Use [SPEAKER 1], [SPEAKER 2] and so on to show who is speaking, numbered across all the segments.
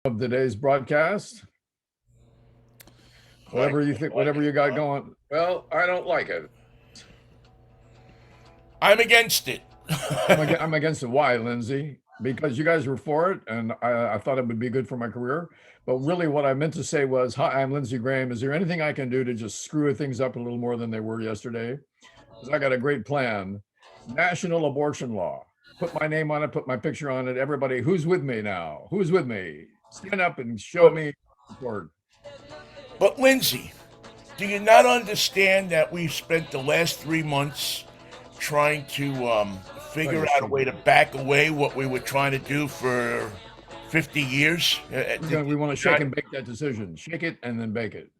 [SPEAKER 1] of today's broadcast.
[SPEAKER 2] Like,
[SPEAKER 1] Whatever you think,
[SPEAKER 2] like
[SPEAKER 1] whatever
[SPEAKER 2] it
[SPEAKER 1] you
[SPEAKER 2] or
[SPEAKER 1] got
[SPEAKER 2] not?
[SPEAKER 1] going.
[SPEAKER 2] Well, I don't like it.
[SPEAKER 3] I'm against it.
[SPEAKER 1] I'm against it. Why, Lindsay? Because you guys were for it, and I thought it would be good for my career. But really, what I meant to say was, "Hi, I'm Lindsey Graham. Is there anything I can do to just screw things up a little more than they were yesterday? Because I got a great plan. National abortion law. Put my name on it. Put my picture on it. Everybody, who's with me now? Who's with me? Stand up and show
[SPEAKER 3] but,
[SPEAKER 1] me support."
[SPEAKER 3] but Lindsay, do you not understand that we've spent the last 3 months trying to
[SPEAKER 1] Oh,
[SPEAKER 3] figure
[SPEAKER 1] you're
[SPEAKER 3] out a way to
[SPEAKER 1] stupid.
[SPEAKER 3] back away what we were trying to do for 50 years?
[SPEAKER 1] We want to shake and bake that decision. Shake it and then bake it.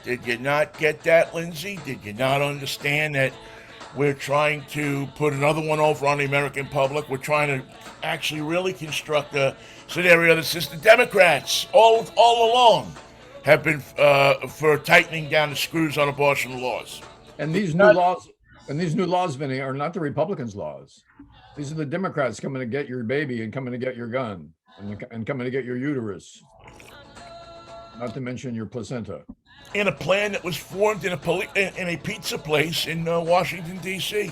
[SPEAKER 3] Did you not get that, Lindsay? Did you not understand that we're trying to put another one over on the American public? We're trying to actually really construct a scenario that says the Democrats all along have been for tightening down the screws on abortion laws.
[SPEAKER 1] And
[SPEAKER 3] Did you
[SPEAKER 1] these new
[SPEAKER 3] not?
[SPEAKER 1] laws, and these new laws, Vinny, are not the Republicans' laws. These are the Democrats coming to get your baby and coming to get your gun and coming to get your uterus, not to mention your placenta.
[SPEAKER 3] In a plan that was formed in a pizza place in Washington D.C.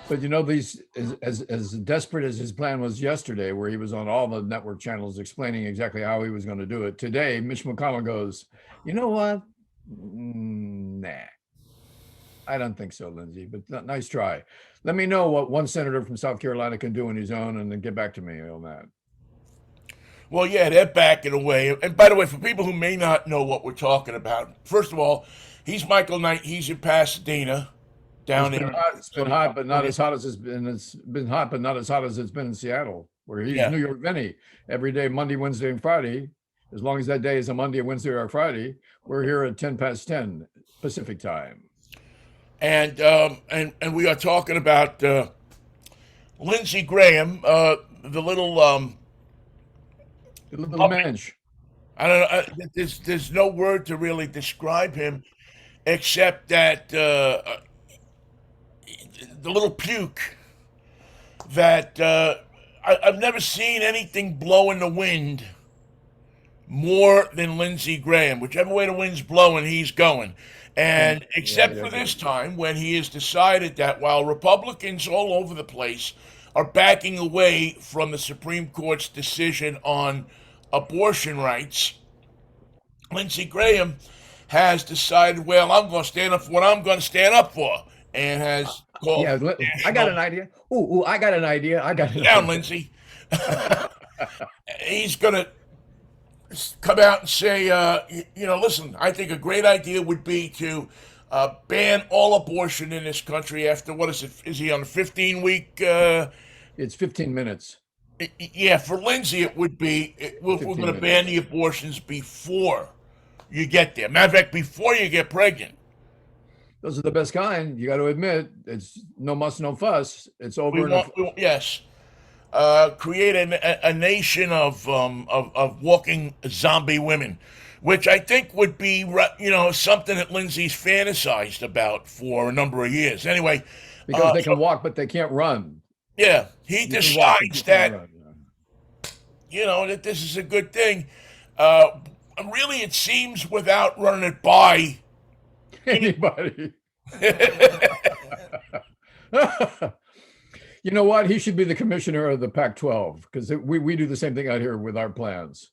[SPEAKER 1] But you know, these as desperate as his plan was yesterday, where he was on all the network channels explaining exactly how he was going to do it. Today, Mitch McConnell goes, "You know what? Nah, I don't think so, Lindsay. But nice try. Let me know what one senator from South Carolina can do on his own, and then get back to me on that."
[SPEAKER 3] Well, yeah, they're backing away. And by the way, for people who may not know what we're talking about, first of all, he's Michael Knight. He's in Pasadena,
[SPEAKER 1] It's
[SPEAKER 3] down there
[SPEAKER 1] been
[SPEAKER 3] in
[SPEAKER 1] hot. It's been
[SPEAKER 3] Southern
[SPEAKER 1] hot, but not
[SPEAKER 3] California.
[SPEAKER 1] as hot as it's been. It's been hot, but not as hot as it's been in Seattle, where he's
[SPEAKER 3] Yeah,
[SPEAKER 1] New York Vinny every day, Monday, Wednesday, and Friday. As long as that day is a Monday, a Wednesday, or a Friday, we're here at 10 past 10 Pacific time.
[SPEAKER 3] and we are talking about Lindsey Graham, the little
[SPEAKER 1] The little
[SPEAKER 3] puppet.
[SPEAKER 1] mensch.
[SPEAKER 3] I don't know. There's no word to really describe him except that the little puke that I've never seen anything blow in the wind more than Lindsey Graham. Whichever way the wind's blowing, he's going.
[SPEAKER 1] And
[SPEAKER 3] And
[SPEAKER 1] yeah,
[SPEAKER 3] except
[SPEAKER 1] yeah,
[SPEAKER 3] for
[SPEAKER 1] yeah.
[SPEAKER 3] this time, when he has decided that while Republicans all over the place are backing away from the Supreme Court's decision on abortion rights, Lindsey Graham has decided, well, I'm going to stand up for what I'm going to stand up for, and has called
[SPEAKER 1] Yeah,
[SPEAKER 3] for
[SPEAKER 1] I got
[SPEAKER 3] national.
[SPEAKER 1] an idea. Ooh, I got an idea. I got
[SPEAKER 3] Sit
[SPEAKER 1] an
[SPEAKER 3] down,
[SPEAKER 1] idea.
[SPEAKER 3] Lindsey. He's going to come out and say, listen, I think a great idea would be to ban all abortion in this country after, what is it? Is he on a 15-week?
[SPEAKER 1] It's 15 minutes.
[SPEAKER 3] Yeah, for Lindsey, it would be, we're
[SPEAKER 1] 15
[SPEAKER 3] going to ban
[SPEAKER 1] minutes.
[SPEAKER 3] the abortions before you get there. Matter of fact, before you get pregnant.
[SPEAKER 1] Those are the best kind. You got to admit, it's no muss, no fuss. It's
[SPEAKER 3] We
[SPEAKER 1] over in a
[SPEAKER 3] want, yes, create a nation of walking zombie women, which I think would be something that Lindsay's fantasized about for a number of years. Anyway,
[SPEAKER 1] because they
[SPEAKER 3] so
[SPEAKER 1] can walk, but they can't run.
[SPEAKER 3] yeah, he
[SPEAKER 1] You can walk, but you
[SPEAKER 3] decides
[SPEAKER 1] can't
[SPEAKER 3] that
[SPEAKER 1] run.
[SPEAKER 3] that this is a good thing. Uh, Really, it seems without running it by any.
[SPEAKER 1] Anybody. You know what? He should be the commissioner of the Pac-12 because we do the same thing out here with our plans.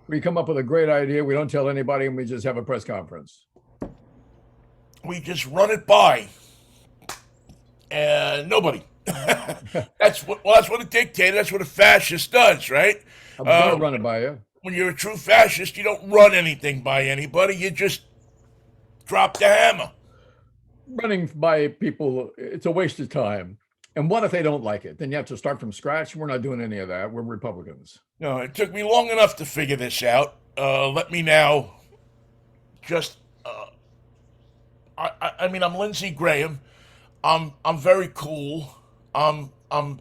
[SPEAKER 1] We come up with a great idea. We don't tell anybody, and we just have a press conference.
[SPEAKER 3] We just run it by nobody. That's what a dictator, that's what a fascist does, right?
[SPEAKER 1] I was going to
[SPEAKER 3] Uh,
[SPEAKER 1] run it by you.
[SPEAKER 3] when you're a true fascist, you don't run anything by anybody. You just drop the hammer.
[SPEAKER 1] Running by people, it's a waste of time. And what if they don't like it? Then you have to start from scratch. We're not doing any of that. We're Republicans.
[SPEAKER 3] No, it took me long enough to figure this out. Let me now just. I mean, I'm Lindsey Graham. I'm very cool. I'm I'm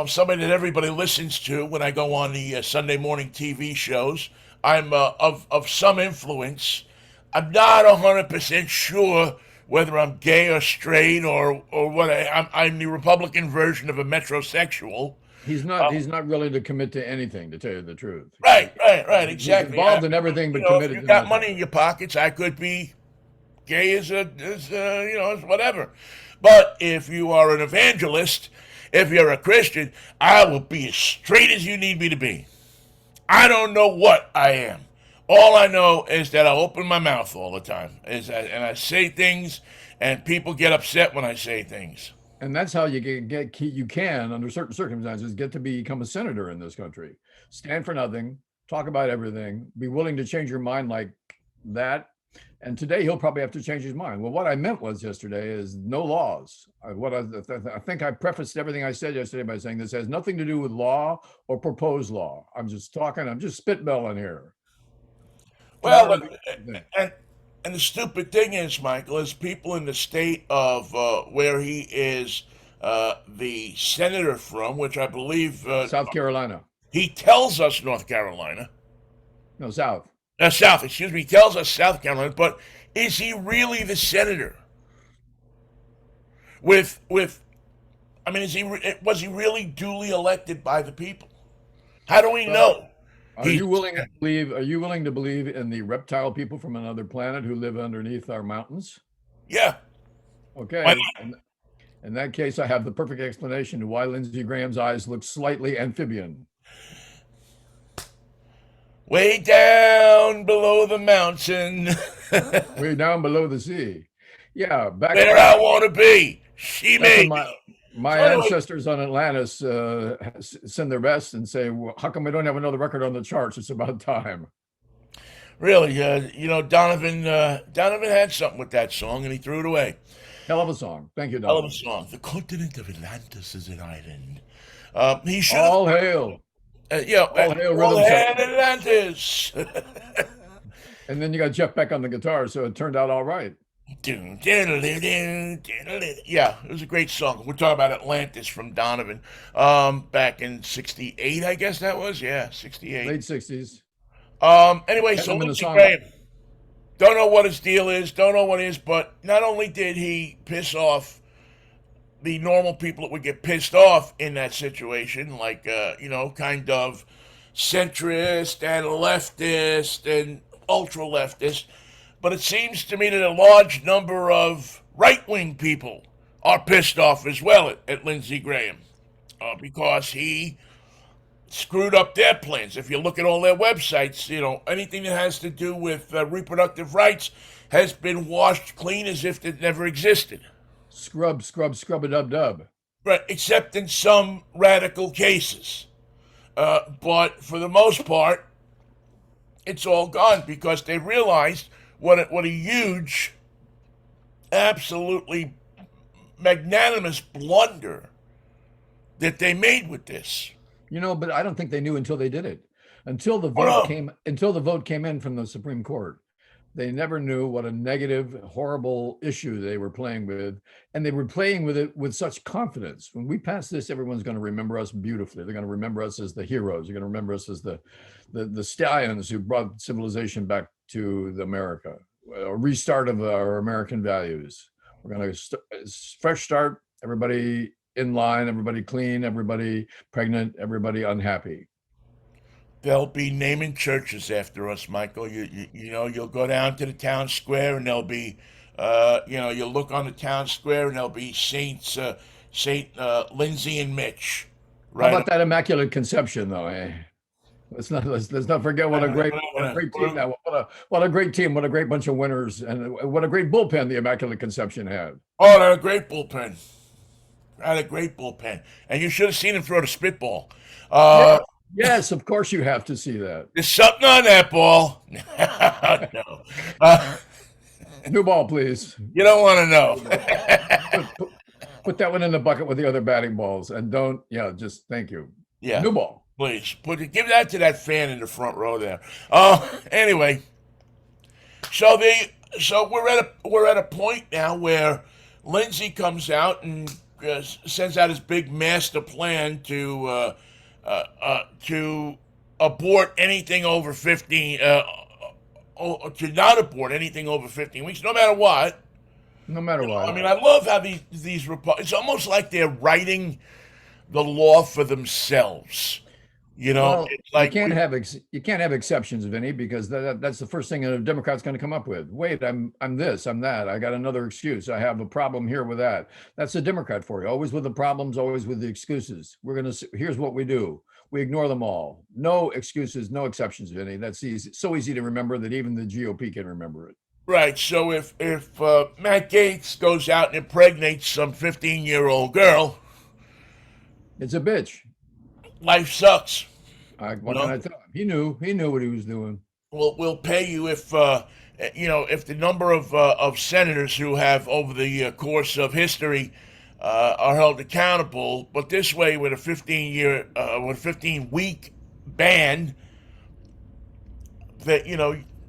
[SPEAKER 3] somebody that everybody listens to when I go on the Sunday morning TV shows. I'm of some influence. I'm not 100% sure whether I'm gay or straight or what. I'm the Republican version of a metrosexual.
[SPEAKER 1] He's not willing to commit to anything, to tell you the truth.
[SPEAKER 3] Right,
[SPEAKER 1] He's
[SPEAKER 3] exactly.
[SPEAKER 1] involved in everything
[SPEAKER 3] You
[SPEAKER 1] but
[SPEAKER 3] know, if
[SPEAKER 1] committed
[SPEAKER 3] you
[SPEAKER 1] to
[SPEAKER 3] got
[SPEAKER 1] nothing.
[SPEAKER 3] money in your pockets, I could be gay as whatever. But if you are an evangelist, if you're a Christian, I will be as straight as you need me to be. I don't know what I am. All I know is that I open my mouth all the time, and I say things, and people get upset when I say things.
[SPEAKER 1] And that's how you you can, under certain circumstances, get to become a senator in this country. Stand for nothing, talk about everything, be willing to change your mind like that. And today he'll probably have to change his mind. Well, what I meant was yesterday is no laws. I think I prefaced everything I said yesterday by saying this has nothing to do with law or proposed law. I'm just spitballing here.
[SPEAKER 3] Well,
[SPEAKER 1] Tomorrow,
[SPEAKER 3] and and the stupid thing is, Michael, is people in the state of where he is the senator from, which I believe
[SPEAKER 1] South Carolina,
[SPEAKER 3] he tells us North Carolina,
[SPEAKER 1] no, South.
[SPEAKER 3] South, excuse me, he tells us South Carolina, but is he really the senator? With, I mean, was he really duly elected by the people? How do we
[SPEAKER 1] Well,
[SPEAKER 3] know? He's
[SPEAKER 1] Are you willing to believe in the reptile people from another planet who live underneath our mountains?
[SPEAKER 3] yeah. Why
[SPEAKER 1] Okay.
[SPEAKER 3] not?
[SPEAKER 1] In that case, I have the perfect explanation to why Lindsey Graham's eyes look slightly amphibian.
[SPEAKER 3] Way down below the mountain,
[SPEAKER 1] Way down below the sea. Yeah,
[SPEAKER 3] where I want to be. She
[SPEAKER 1] back when
[SPEAKER 3] made me.
[SPEAKER 1] my
[SPEAKER 3] So anyway,
[SPEAKER 1] ancestors on Atlantis send their best and say, well, how come we don't have another record on the charts? It's about time.
[SPEAKER 3] really, Donovan had something with that song, and he threw it away.
[SPEAKER 1] Hell of a song. Thank you,
[SPEAKER 3] Hell of a
[SPEAKER 1] Donovan.
[SPEAKER 3] song. The continent of Atlantis is an island. He should have,
[SPEAKER 1] All hail. All hail
[SPEAKER 3] all
[SPEAKER 1] rhythm
[SPEAKER 3] had
[SPEAKER 1] section.
[SPEAKER 3] Atlantis.
[SPEAKER 1] And then you got Jeff Beck on the guitar, so it turned out all right.
[SPEAKER 3] Yeah, it was a great song. We're talking about Atlantis from Donovan. Back in '68, I guess that was. Yeah, '68.
[SPEAKER 1] Late 60s.
[SPEAKER 3] Anyway,
[SPEAKER 1] Had
[SPEAKER 3] so
[SPEAKER 1] them in the
[SPEAKER 3] Lindsey
[SPEAKER 1] song.
[SPEAKER 3] Graham. Don't know what his deal is, don't know what it is, but not only did he piss off the normal people that would get pissed off in that situation, like, kind of centrist and leftist and ultra leftist, but it seems to me that a large number of right wing people are pissed off as well at Lindsey Graham because he screwed up their plans. If you look at all their websites, anything that has to do with reproductive rights has been washed clean as if it never existed.
[SPEAKER 1] Scrub, scrub, scrub a dub dub.
[SPEAKER 3] Right, except in some radical cases. But for the most part, it's all gone because they realized what a huge, absolutely magnanimous blunder that they made with this.
[SPEAKER 1] But I don't think they knew until they did it.
[SPEAKER 3] Oh no,
[SPEAKER 1] Until the vote came in from the Supreme Court. They never knew what a negative, horrible issue they were playing with. And they were playing with it with such confidence. When we pass this, everyone's going to remember us beautifully. They're going to remember us as the heroes. They're going to remember us as the stallions who brought civilization back to America, a restart of our American values. We're going to fresh start, everybody in line, everybody clean, everybody pregnant, everybody unhappy.
[SPEAKER 3] they'll be naming churches after us, Michael. You'll go down to the town square and there'll be, you'll look on the town square and there'll be Saint Lindsey and Mitch,
[SPEAKER 1] How
[SPEAKER 3] right?
[SPEAKER 1] about that Immaculate Conception, though? Eh? Let's not forget what a great team that was. What a great team! What a great bunch of winners, and what a great bullpen the Immaculate Conception had.
[SPEAKER 3] Oh, they're a great bullpen. Had a great bullpen, and you should have seen him throw the spitball.
[SPEAKER 1] Yeah, yes, of course you have to see that.
[SPEAKER 3] There's something on that ball. No,
[SPEAKER 1] New ball, please.
[SPEAKER 3] you don't want to
[SPEAKER 1] Put,
[SPEAKER 3] know.
[SPEAKER 1] put, put that one in the bucket with the other batting balls, and don't. Yeah, just thank you.
[SPEAKER 3] Yeah,
[SPEAKER 1] New ball.
[SPEAKER 3] please give that to that fan in the front row there. Anyway, so we're at a point now where Lindsey comes out and sends out his big master plan to abort anything over 15, to not abort anything over 15 weeks, no matter what.
[SPEAKER 1] No matter
[SPEAKER 3] I
[SPEAKER 1] what.
[SPEAKER 3] mean, I love how these it's almost like they're writing the law for themselves.
[SPEAKER 1] Well,
[SPEAKER 3] It's like we
[SPEAKER 1] you can't have exceptions, Vinny, because that's the first thing a Democrat's going to come up with. Wait, I'm this, I'm that. I got another excuse. I have a problem here with that. That's a Democrat for you. Always with the problems, always with the excuses. Here's what we do. We ignore them all. No excuses, no exceptions, Vinny. That's easy. So easy to remember that even the GOP can remember it.
[SPEAKER 3] right. So if Matt Gaetz goes out and impregnates some 15-year-old girl,
[SPEAKER 1] It's a bitch.
[SPEAKER 3] life sucks. You
[SPEAKER 1] What can
[SPEAKER 3] know,
[SPEAKER 1] I tell him? He knew what he was doing.
[SPEAKER 3] we'll pay you if the number of senators who have over the course of history are held accountable. But this way, with a 15-week ban, that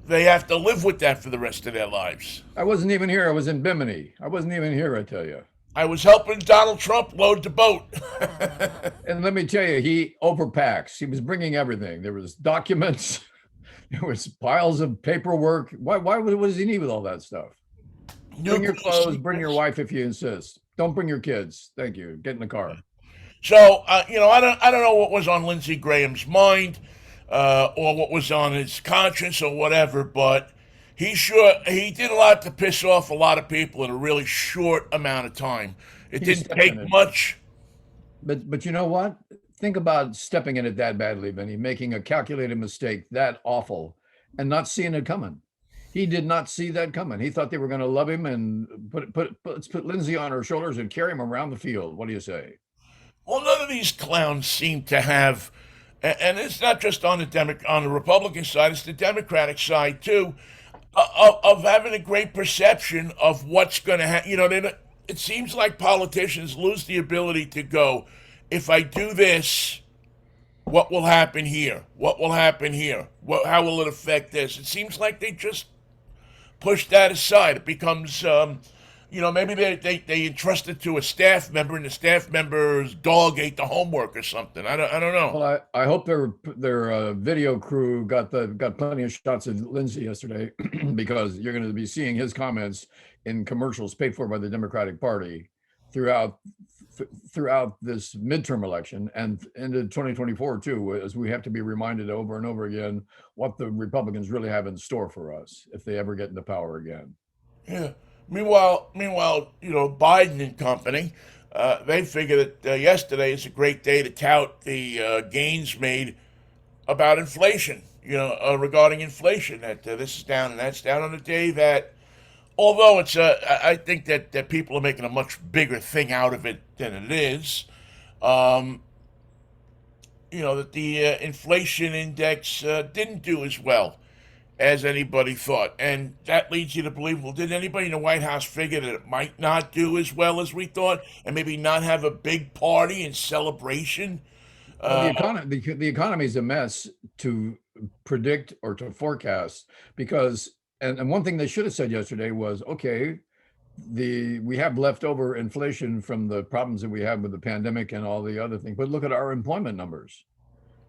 [SPEAKER 3] they have to live with that for the rest of their lives.
[SPEAKER 1] I wasn't even here. I was in Bimini. I wasn't even here, I tell you.
[SPEAKER 3] I was helping Donald Trump load the boat.
[SPEAKER 1] And let me tell you, he overpacks. He was bringing everything. There was documents. There was piles of paperwork. What does he need with all that stuff? Bring your clothes, bring your wife if you insist. Don't bring your kids. Thank you. Get in the car.
[SPEAKER 3] So I don't know what was on Lindsey Graham's mind, or what was on his conscience or whatever, but he did a lot to piss off a lot of people in a really short amount of time. It
[SPEAKER 1] He's
[SPEAKER 3] didn't
[SPEAKER 1] stepping
[SPEAKER 3] take
[SPEAKER 1] in.
[SPEAKER 3] much.
[SPEAKER 1] But you know what? Think about stepping in it that badly, Benny, making a calculated mistake that awful and not seeing it coming. He did not see that coming. He thought they were going to love him and let's put Lindsey on our shoulders and carry him around the field. What do you say?
[SPEAKER 3] Well, none of these clowns seem to have, and it's not just on on the Republican side; it's the Democratic side too, of having a great perception of what's going to happen. It seems like politicians lose the ability to go, if I do this, what will happen here? What will happen here? How will it affect this? It seems like they just push that aside. It becomes, maybe they entrust it to a staff member, and the staff member's dog ate the homework or something. I don't know.
[SPEAKER 1] Well, I hope their video crew got plenty of shots of Lindsey yesterday because you're going to be seeing his comments in commercials paid for by the Democratic Party throughout throughout this midterm election and into 2024 too, as we have to be reminded over and over again what the Republicans really have in store for us if they ever get into power again.
[SPEAKER 3] Yeah. Meanwhile, Biden and company, they figure that yesterday is a great day to tout the gains made about inflation. Regarding inflation, that this is down and that's down on a day that, although I think that people are making a much bigger thing out of it than it is. Um, that the inflation index didn't do as well as anybody thought. And that leads you to believe, well, did anybody in the White House figure that it might not do as well as we thought and maybe not have a big party and celebration?
[SPEAKER 1] Well,
[SPEAKER 3] Uh,
[SPEAKER 1] the economy is a mess to predict or to forecast because and one thing they should have said yesterday was okay, we have leftover inflation from the problems that we had with the pandemic and all the other things, but look at our employment numbers.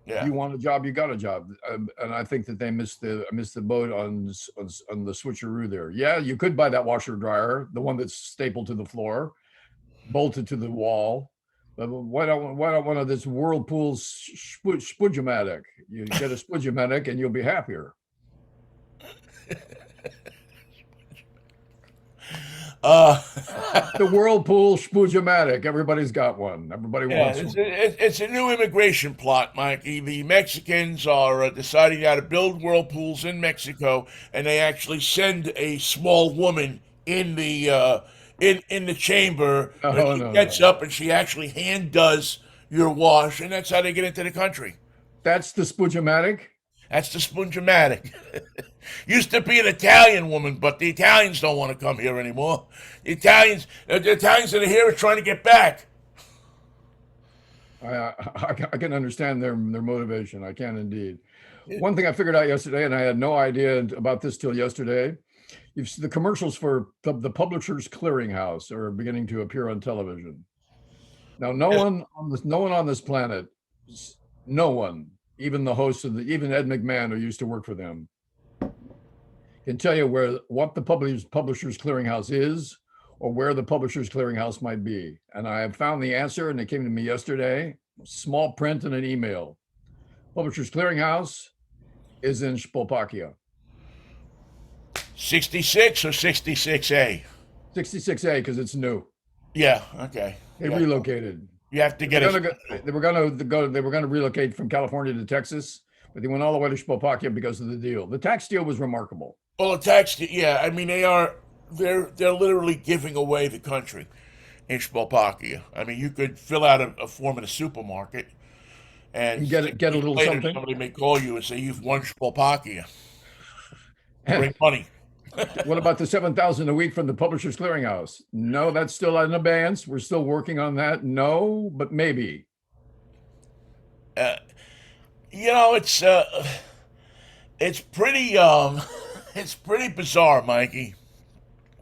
[SPEAKER 3] yeah.
[SPEAKER 1] You want a job, you got a job, and I think that they missed the boat on the switcheroo there. Yeah, you could buy that washer dryer, the one that's stapled to the floor, bolted to the wall. But why don't one of this Whirlpool Spudgematic? You get a Spudgematic and you'll be happier.
[SPEAKER 3] Uh,
[SPEAKER 1] The Whirlpool Spudgematic. Everybody's got one. Everybody
[SPEAKER 3] Yeah,
[SPEAKER 1] wants
[SPEAKER 3] it's
[SPEAKER 1] one.
[SPEAKER 3] it's a new immigration plot, Mikey. The Mexicans are deciding how to build whirlpools in Mexico, and they actually send a small woman in the chamber.
[SPEAKER 1] Oh
[SPEAKER 3] She
[SPEAKER 1] no,
[SPEAKER 3] gets
[SPEAKER 1] no.
[SPEAKER 3] up and she actually hand does your wash, and that's how they get into the country.
[SPEAKER 1] That's the Spudgematic.
[SPEAKER 3] That's the Spunjamatic. Used to be an Italian woman, but the Italians don't want to come here anymore. The Italians that are here are trying to get back.
[SPEAKER 1] I can understand their motivation. I can indeed. One thing I figured out yesterday, and I had no idea about this till yesterday. The commercials for the Publishers Clearinghouse are beginning to appear on television. Now, no one on this planet, no one, even the hosts even Ed McMahon, who used to work for them, can tell you what the Publishers Clearinghouse is, or where the Publishers Clearinghouse might be. And I have found the answer, and it came to me yesterday, small print in an email. Publishers Clearinghouse is in Slovakia.
[SPEAKER 3] 66 or 66A?
[SPEAKER 1] 66A because it's new.
[SPEAKER 3] Yeah. Okay.
[SPEAKER 1] They
[SPEAKER 3] Yeah.
[SPEAKER 1] relocated.
[SPEAKER 3] You have to get
[SPEAKER 1] They were gonna relocate from California to Texas, but they went all the way to Slovakia because of the deal. The tax deal was remarkable.
[SPEAKER 3] Well, the tax. Yeah. I mean, they're literally giving away the country in Slovakia. I mean, you could fill out a form in a supermarket, and
[SPEAKER 1] And get a little
[SPEAKER 3] later
[SPEAKER 1] something.
[SPEAKER 3] somebody may call you and say you've won Slovakia.
[SPEAKER 1] And
[SPEAKER 3] Bring money.
[SPEAKER 1] what about the 7,000 a week from the Publishers Clearinghouse? No, that's still in abeyance. We're still working on that. No, but maybe.
[SPEAKER 3] Uh, it's pretty it's pretty bizarre, Mikey.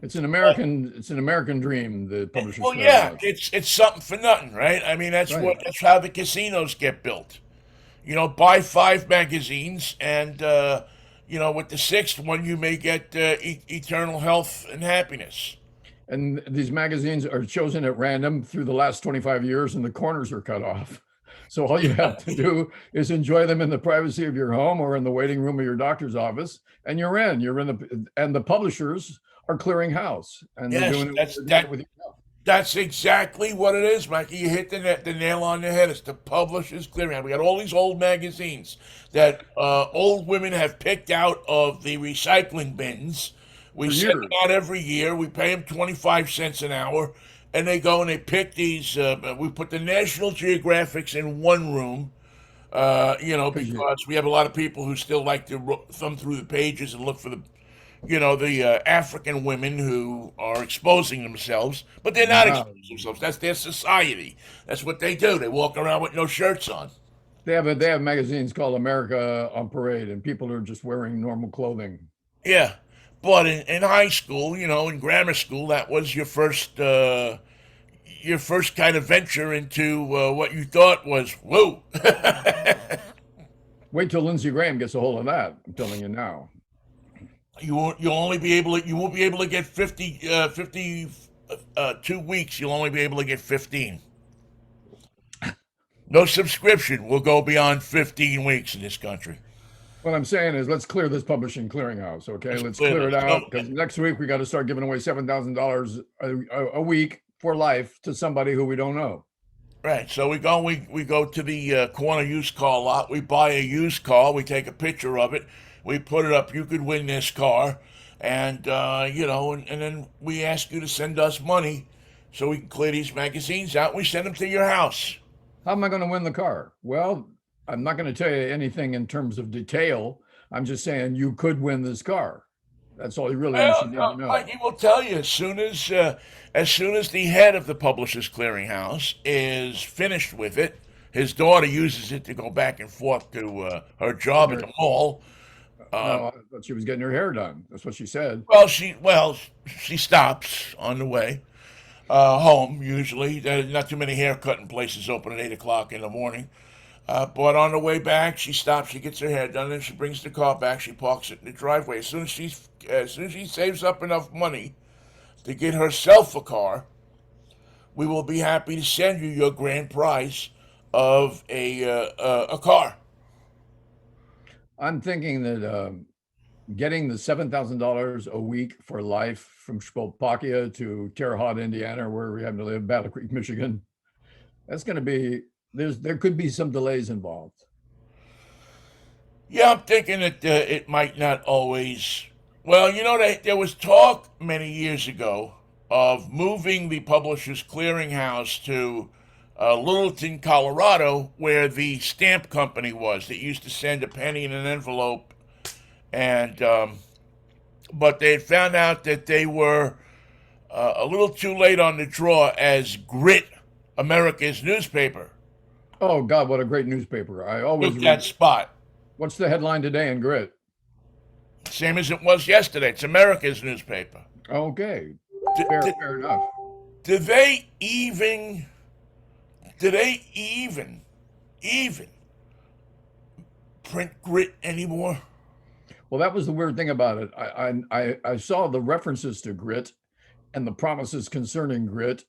[SPEAKER 1] It's an American dream, the Publishers
[SPEAKER 3] Well, yeah,
[SPEAKER 1] Clearinghouse.
[SPEAKER 3] it's something for nothing, right? I mean,
[SPEAKER 1] Right.
[SPEAKER 3] that's how the casinos get built. Buy 5 magazines, and with the 6th one, you may get eternal health and happiness.
[SPEAKER 1] And these magazines are chosen at random through the last 25 years, and the corners are cut off. So all you have to do is enjoy them in the privacy of your home or in the waiting room of your doctor's office, and you're in. And the publishers are clearing house, and they're
[SPEAKER 3] Yes,
[SPEAKER 1] doing
[SPEAKER 3] that's
[SPEAKER 1] it with you.
[SPEAKER 3] that's exactly what it is, Mikey. You hit the nail on the head. It's the Publishers Clearinghouse. We got all these old magazines that old women have picked out of the recycling bins. We
[SPEAKER 1] For
[SPEAKER 3] send them
[SPEAKER 1] years.
[SPEAKER 3] out every year. We pay them 25 cents an hour, and they go and they pick these. We put the National Geographics in one room,
[SPEAKER 1] Because you,
[SPEAKER 3] because we have a lot of people who still like to thumb through the pages and look for the African women who are exposing themselves, but they're not
[SPEAKER 1] wow.
[SPEAKER 3] exposing themselves. That's their society. That's what they do. They walk around with no shirts on.
[SPEAKER 1] They have magazines called America on Parade, and people are just wearing normal clothing.
[SPEAKER 3] Yeah, but in high school, in grammar school, that was your first kind of venture into what you thought was whoa.
[SPEAKER 1] Wait till Lindsey Graham gets a hold of that. I'm telling you now.
[SPEAKER 3] You won't be able to get 2 weeks. You'll only be able to get 15. No subscription will go beyond 15 weeks in this country.
[SPEAKER 1] What I'm saying is, let's clear this publishing clearinghouse. Okay,
[SPEAKER 3] Let's
[SPEAKER 1] let's
[SPEAKER 3] clear
[SPEAKER 1] clear it
[SPEAKER 3] this.
[SPEAKER 1] out because next week we got to start giving away $7,000 a week for life to somebody who we don't know.
[SPEAKER 3] Right. So we go to the corner used car lot. We buy a used car. We take a picture of it. We put it up. You could win this car, and and then we ask you to send us money so we can clear these magazines out. We send them to your house.
[SPEAKER 1] How am I going to win the car? Well, I'm not going to tell you anything in terms of detail. I'm just saying you could win this car. That's all you should need to know.
[SPEAKER 3] Mikey will tell you as soon as the head of the Publishers Clearinghouse is finished with it. His daughter uses it to go back and forth to her job at the mall.
[SPEAKER 1] No, I thought she was getting her hair done. That's what she said.
[SPEAKER 3] She stops on the way home. Usually, there's not too many hair cutting places open at 8 o'clock in the morning. But on the way back, she stops. She gets her hair done, and she brings the car back. She parks it in the driveway. As soon as she saves up enough money to get herself a car, we will be happy to send you your grand prize of a car.
[SPEAKER 1] I'm thinking that getting the $7,000 a week for life from Slovakia to Terre Haute, Indiana, where we happen to live, Battle Creek, Michigan, that's going to be there could be some delays involved.
[SPEAKER 3] Yeah, I'm thinking that it might not always. Well, there was talk many years ago of moving the Publishers Clearinghouse to Littleton, Colorado, where the stamp company was that used to send a penny in an envelope, and but they had found out that they were a little too late on the draw as Grit, America's newspaper,
[SPEAKER 1] Oh God, what a great newspaper! I always
[SPEAKER 3] took
[SPEAKER 1] read
[SPEAKER 3] that
[SPEAKER 1] it.
[SPEAKER 3] spot.
[SPEAKER 1] What's the headline today in Grit?
[SPEAKER 3] Same as it was yesterday. It's America's newspaper.
[SPEAKER 1] Okay,
[SPEAKER 3] Did,
[SPEAKER 1] fair,
[SPEAKER 3] did,
[SPEAKER 1] fair enough.
[SPEAKER 3] did they even? Did they even print Grit anymore?
[SPEAKER 1] Well, that was the weird thing about it. I saw the references to Grit and the promises concerning grit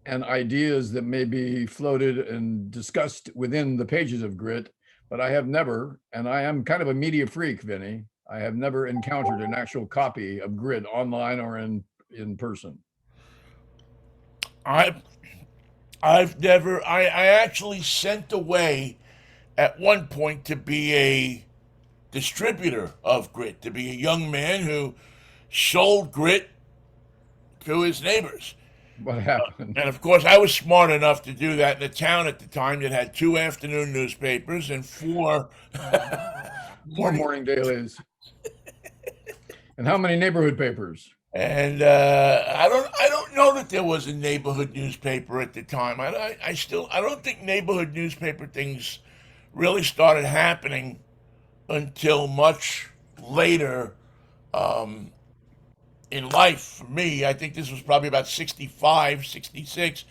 [SPEAKER 1] and ideas that may be floated and discussed within the pages of grit. But I have never, and I am kind of a media freak, Vinny. I have never encountered an actual copy of grit online or in person.
[SPEAKER 3] I've I've never. I actually sent away at one point to be a distributor of grit, to be a young man who sold grit to his neighbors.
[SPEAKER 1] What happened?
[SPEAKER 3] And of course, I was smart enough to do that in a town at the time that had two afternoon newspapers and four
[SPEAKER 1] Four
[SPEAKER 3] morning.
[SPEAKER 1] morning dailies. And how many neighborhood papers?
[SPEAKER 3] And I don't know that there was a neighborhood newspaper at the time. I don't think neighborhood newspaper things really started happening until much later in life for me. I think this was probably about 65, 66.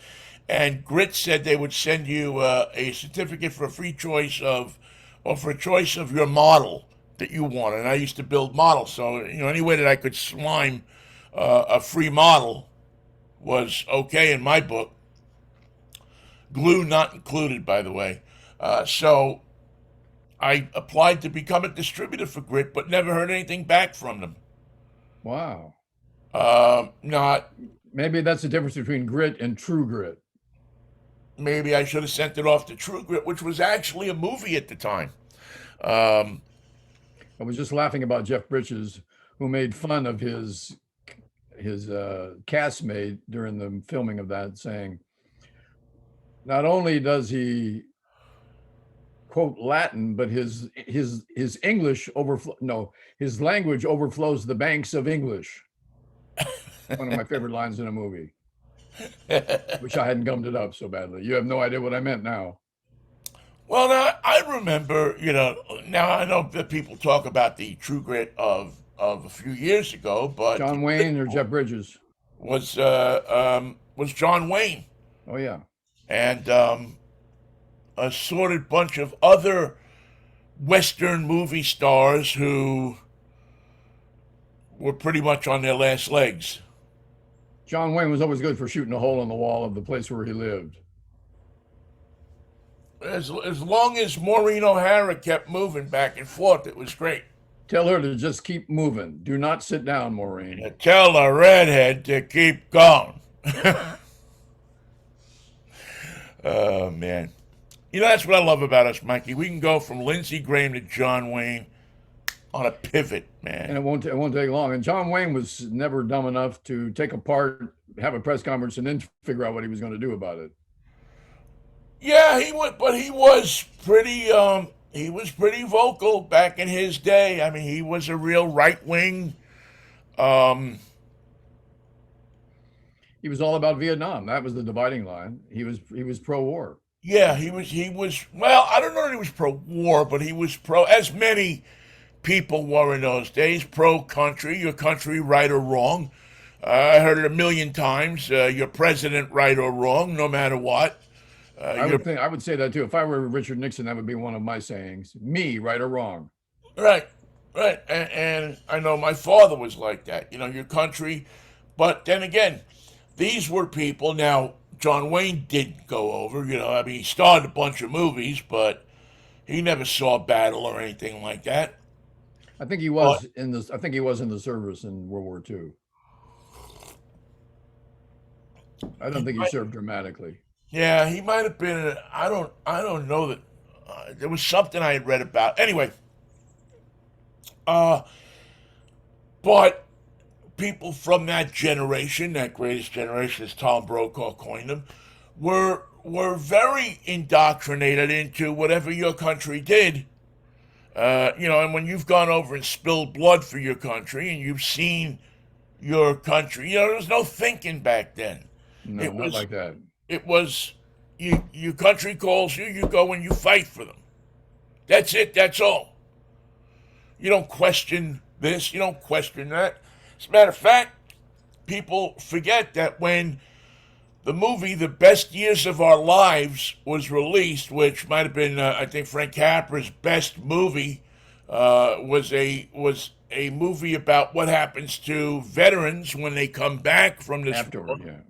[SPEAKER 3] And Grit said they would send you a certificate for a free choice of, or for a choice of your model that you wanted. And I used to build models. So, any way that I could slime a free model was okay in my book. Glue not included, by the way. So I applied to become a distributor for Grit, but never heard anything back from them.
[SPEAKER 1] Wow.
[SPEAKER 3] Not
[SPEAKER 1] Maybe that's the difference between grit and true grit.
[SPEAKER 3] Maybe I should have sent it off to True Grit, which was actually a movie at the time. Um,
[SPEAKER 1] I was just laughing about Jeff Bridges, who made fun of his castmate during the filming of that, saying, not only does he quote Latin, but his English overflow no, his language overflows the banks of English. One of my favorite lines in a movie. Wish I hadn't gummed it up so badly. You have no idea what I meant now.
[SPEAKER 3] well, now I remember, now I know that people talk about the True Grit of a few years ago, but
[SPEAKER 1] John Wayne or Jeff Bridges?
[SPEAKER 3] was John Wayne
[SPEAKER 1] Oh yeah.
[SPEAKER 3] and a assorted bunch of other Western movie stars who were pretty much on their last legs.
[SPEAKER 1] John Wayne was always good for shooting a hole in the wall of the place where he lived.
[SPEAKER 3] As long as Maureen O'Hara kept moving back and forth, it was great.
[SPEAKER 1] Tell her to just keep moving. Do not sit down, Maureen.
[SPEAKER 3] Tell the redhead to keep going. Oh man, that's what I love about us, Mikey. We can go from Lindsey Graham to John Wayne on a pivot, man.
[SPEAKER 1] And it won't take long. And John Wayne was never dumb enough to take apart, have a press conference, and then figure out what he was going to do about it.
[SPEAKER 3] Yeah, he went, but he was pretty vocal back in his day. I mean, he was a real right wing. Um,
[SPEAKER 1] He was all about Vietnam. That was the dividing line. He was pro-war.
[SPEAKER 3] yeah, he was. Well, I don't know that he was pro war, but he was pro, as many people were in those days, pro country. Your country, right or wrong. I heard it a million times. Your president, right or wrong, no matter what. You're
[SPEAKER 1] I would say that too. If I were Richard Nixon, that would be one of my sayings. Me, right or wrong.
[SPEAKER 3] right, right, and I know my father was like that. Your country, but then again, these were people. Now, John Wayne didn't go over. I mean, he starred a bunch of movies, but he never saw battle or anything like that.
[SPEAKER 1] I think he
[SPEAKER 3] But
[SPEAKER 1] was in the. I think he was in the service in World War II. I don't
[SPEAKER 3] he
[SPEAKER 1] think he
[SPEAKER 3] might,
[SPEAKER 1] served dramatically.
[SPEAKER 3] yeah, he might have been. I don't know that. There was something I had read about. Anyway, uh, but people from that generation, that greatest generation, as Tom Brokaw coined them, were very indoctrinated into whatever your country did. And when you've gone over and spilled blood for your country and you've seen your country, there was no thinking back then.
[SPEAKER 1] No,
[SPEAKER 3] It
[SPEAKER 1] not
[SPEAKER 3] was
[SPEAKER 1] like that.
[SPEAKER 3] it was your country calls you, you go and you fight for them. That's it. That's all. You don't question this. You don't question that. As a matter of fact, people forget that when the movie "The Best Years of Our Lives" was released, which might have been, I think, Frank Capra's best movie was a movie about what happens to veterans when they come back from this war
[SPEAKER 1] Afterward, yeah.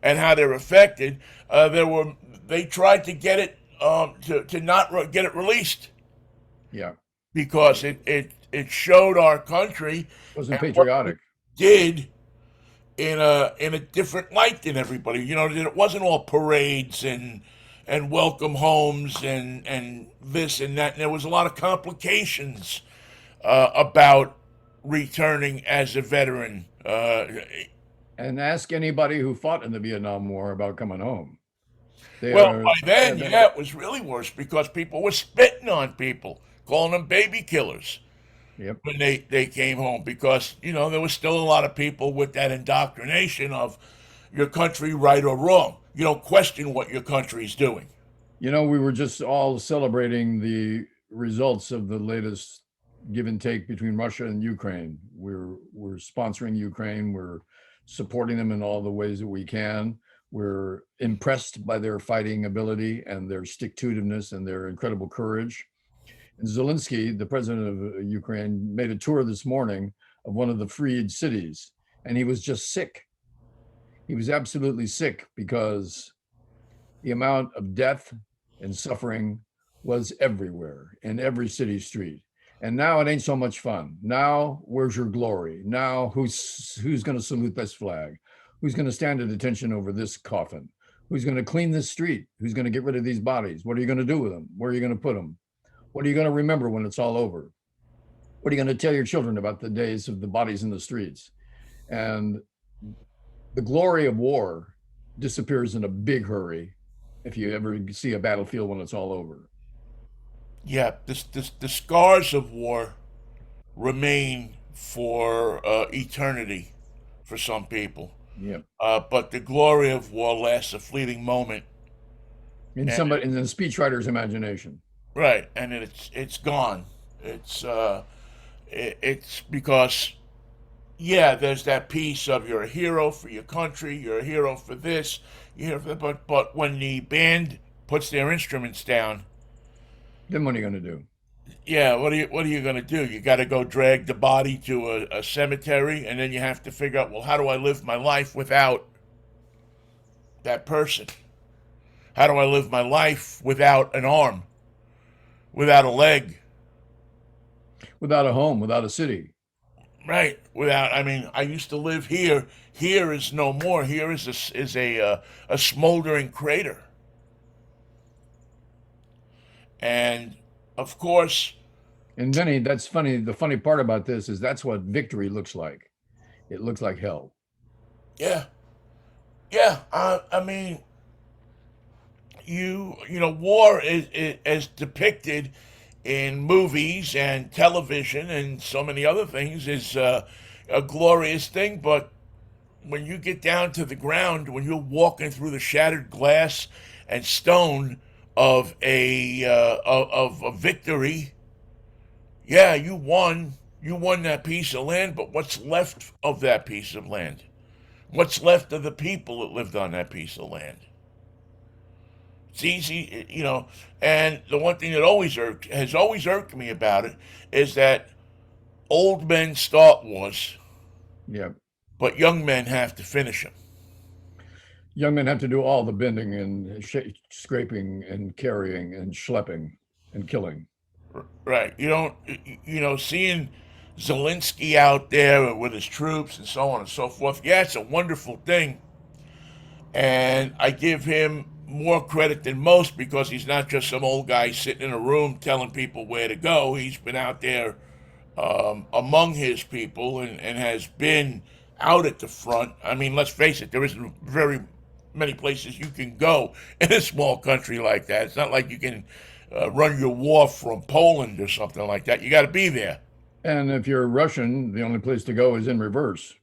[SPEAKER 3] and how they're affected. They tried to get it to not get it released
[SPEAKER 1] Yeah.
[SPEAKER 3] because it showed our country
[SPEAKER 1] Wasn't
[SPEAKER 3] and what we
[SPEAKER 1] patriotic.
[SPEAKER 3] did in a different light than everybody. You know, it wasn't all parades and welcome homes and this and that. And there was a lot of complications about returning as a veteran.
[SPEAKER 1] And ask anybody who fought in the Vietnam War about coming home. They
[SPEAKER 3] Well,
[SPEAKER 1] are,
[SPEAKER 3] by then, yeah, it was really worse because people were spitting on people, calling them baby killers
[SPEAKER 1] yep.
[SPEAKER 3] when they came home because, there was still a lot of people with that indoctrination of your country right or wrong. You don't question what your country's doing.
[SPEAKER 1] We were just all celebrating the results of the latest give and take between Russia and Ukraine. We're sponsoring Ukraine. We're supporting them in all the ways that we can. We're impressed by their fighting ability and their stick-to-itiveness and their incredible courage. And Zelensky, the president of Ukraine, made a tour this morning of one of the freed cities, and he was just sick. He was absolutely sick because the amount of death and suffering was everywhere in every city street. And now it ain't so much fun. Now, where's your glory? Now, who's going to salute this flag? Who's going to stand at attention over this coffin? Who's going to clean this street? Who's going to get rid of these bodies? What are you going to do with them? Where are you going to put them? What are you going to remember when it's all over? What are you going to tell your children about the days of the bodies in the streets? And the glory of war disappears in a big hurry if you ever see a battlefield when it's all over.
[SPEAKER 3] Yeah, the scars of war remain for eternity for some people.
[SPEAKER 1] Yeah.
[SPEAKER 3] But the glory of war lasts a fleeting moment.
[SPEAKER 1] In the speechwriter's imagination.
[SPEAKER 3] Right, and it's gone. It's because there's that piece of you're a hero for your country, you're a hero for this, but when the band puts their instruments down,
[SPEAKER 1] then what are you going to do?
[SPEAKER 3] yeah, what are you going to do? You got to go drag the body to a cemetery, and then you have to figure out, well, how do I live my life without that person? How do I live my life without an arm, without a leg?
[SPEAKER 1] Without a home, without a city.
[SPEAKER 3] Right. Without, I mean, I used to live here. Here is no more. Here is a smoldering crater. And of course,
[SPEAKER 1] And Vinnie, that's funny. The funny part about this is that's what victory looks like. It looks like hell.
[SPEAKER 3] yeah, yeah. I mean, war is depicted in movies and television and so many other things is a glorious thing, but when you get down to the ground, when you're walking through the shattered glass and stone of a victory, yeah, you won. You won that piece of land, but what's left of that piece of land? What's left of the people that lived on that piece of land? It's easy, And the one thing that has always irked me about it is that old men start wars,
[SPEAKER 1] Yeah.
[SPEAKER 3] but young men have to finish them.
[SPEAKER 1] Young men have to do all the bending and scraping and carrying and schlepping and killing.
[SPEAKER 3] Right. You don't, seeing Zelensky out there with his troops and so on and so forth. Yeah, it's a wonderful thing. And I give him more credit than most because he's not just some old guy sitting in a room telling people where to go. He's been out there among his people and has been out at the front. I mean, let's face it, there isn't very many places you can go in a small country like that. It's not like you can run your war from Poland or something like that. You got to be there.
[SPEAKER 1] And if you're Russian, the only place to go is in reverse.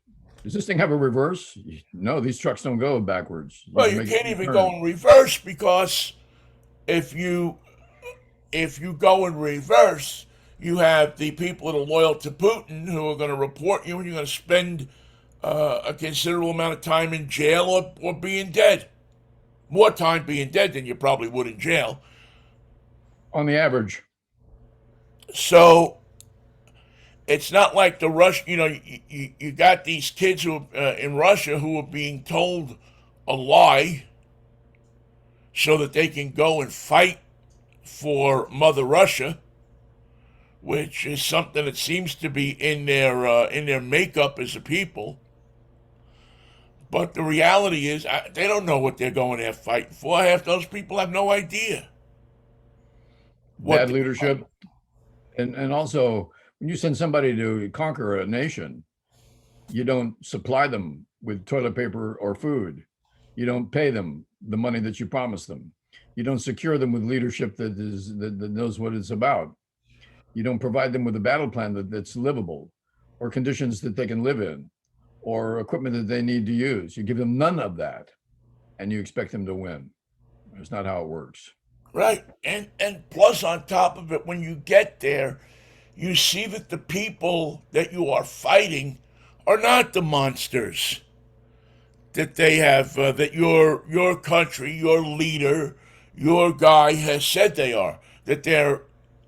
[SPEAKER 1] Does this thing have a reverse? No, these trucks don't go backwards.
[SPEAKER 3] Well, you can't even go in reverse because if you go in reverse, you have the people that are loyal to Putin who are going to report you, and you're going to spend a considerable amount of time in jail or being dead. More time being dead than you probably would in jail.
[SPEAKER 1] On the average.
[SPEAKER 3] So it's not like the Rush. You got these kids who in Russia who are being told a lie so that they can go and fight for Mother Russia, which is something that seems to be in their makeup as a people. But the reality is, they don't know what they're going there fighting for. Half those people have no idea what
[SPEAKER 1] Bad
[SPEAKER 3] they're fighting.
[SPEAKER 1] leadership. And also, when you send somebody to conquer a nation, you don't supply them with toilet paper or food. You don't pay them the money that you promised them. You don't secure them with leadership that knows what it's about. You don't provide them with a battle plan that's livable, or conditions that they can live in, or equipment that they need to use. You give them none of that, and you expect them to win. That's not how it works.
[SPEAKER 3] Right. And plus on top of it, when you get there, you see that the people that you are fighting are not the monsters that they have that your country, your leader, your guy has said they are. That they're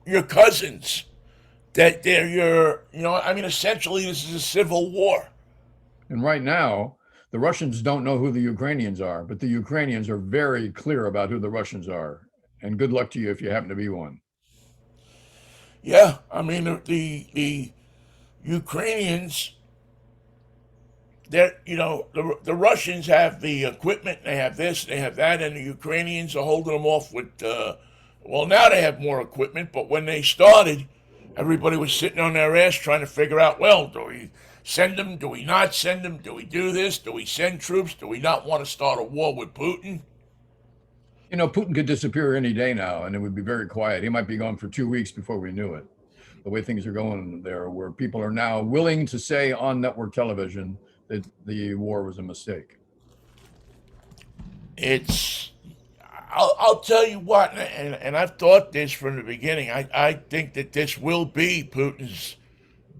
[SPEAKER 3] your cousins. That they're your I mean essentially this is a civil war.
[SPEAKER 1] And right now, the Russians don't know who the Ukrainians are, but the Ukrainians are very clear about who the Russians are. And good luck to you if you happen to be one.
[SPEAKER 3] Yeah, I mean the Ukrainians, they're the Russians have the equipment, they have this, they have that, and the Ukrainians are holding them off with. Well, now they have more equipment, but when they started, everybody was sitting on their ass trying to figure out. Well, do we send them? Do we not send them? Do we do this? Do we send troops? Do we not want to start a war with Putin?
[SPEAKER 1] Putin could disappear any day now, and it would be very quiet. He might be gone for 2 weeks before we knew it. The way things are going there, where people are now willing to say on network television that the war was a mistake.
[SPEAKER 3] It's I'll tell you what, and I've thought this from the beginning. I think that this will be Putin's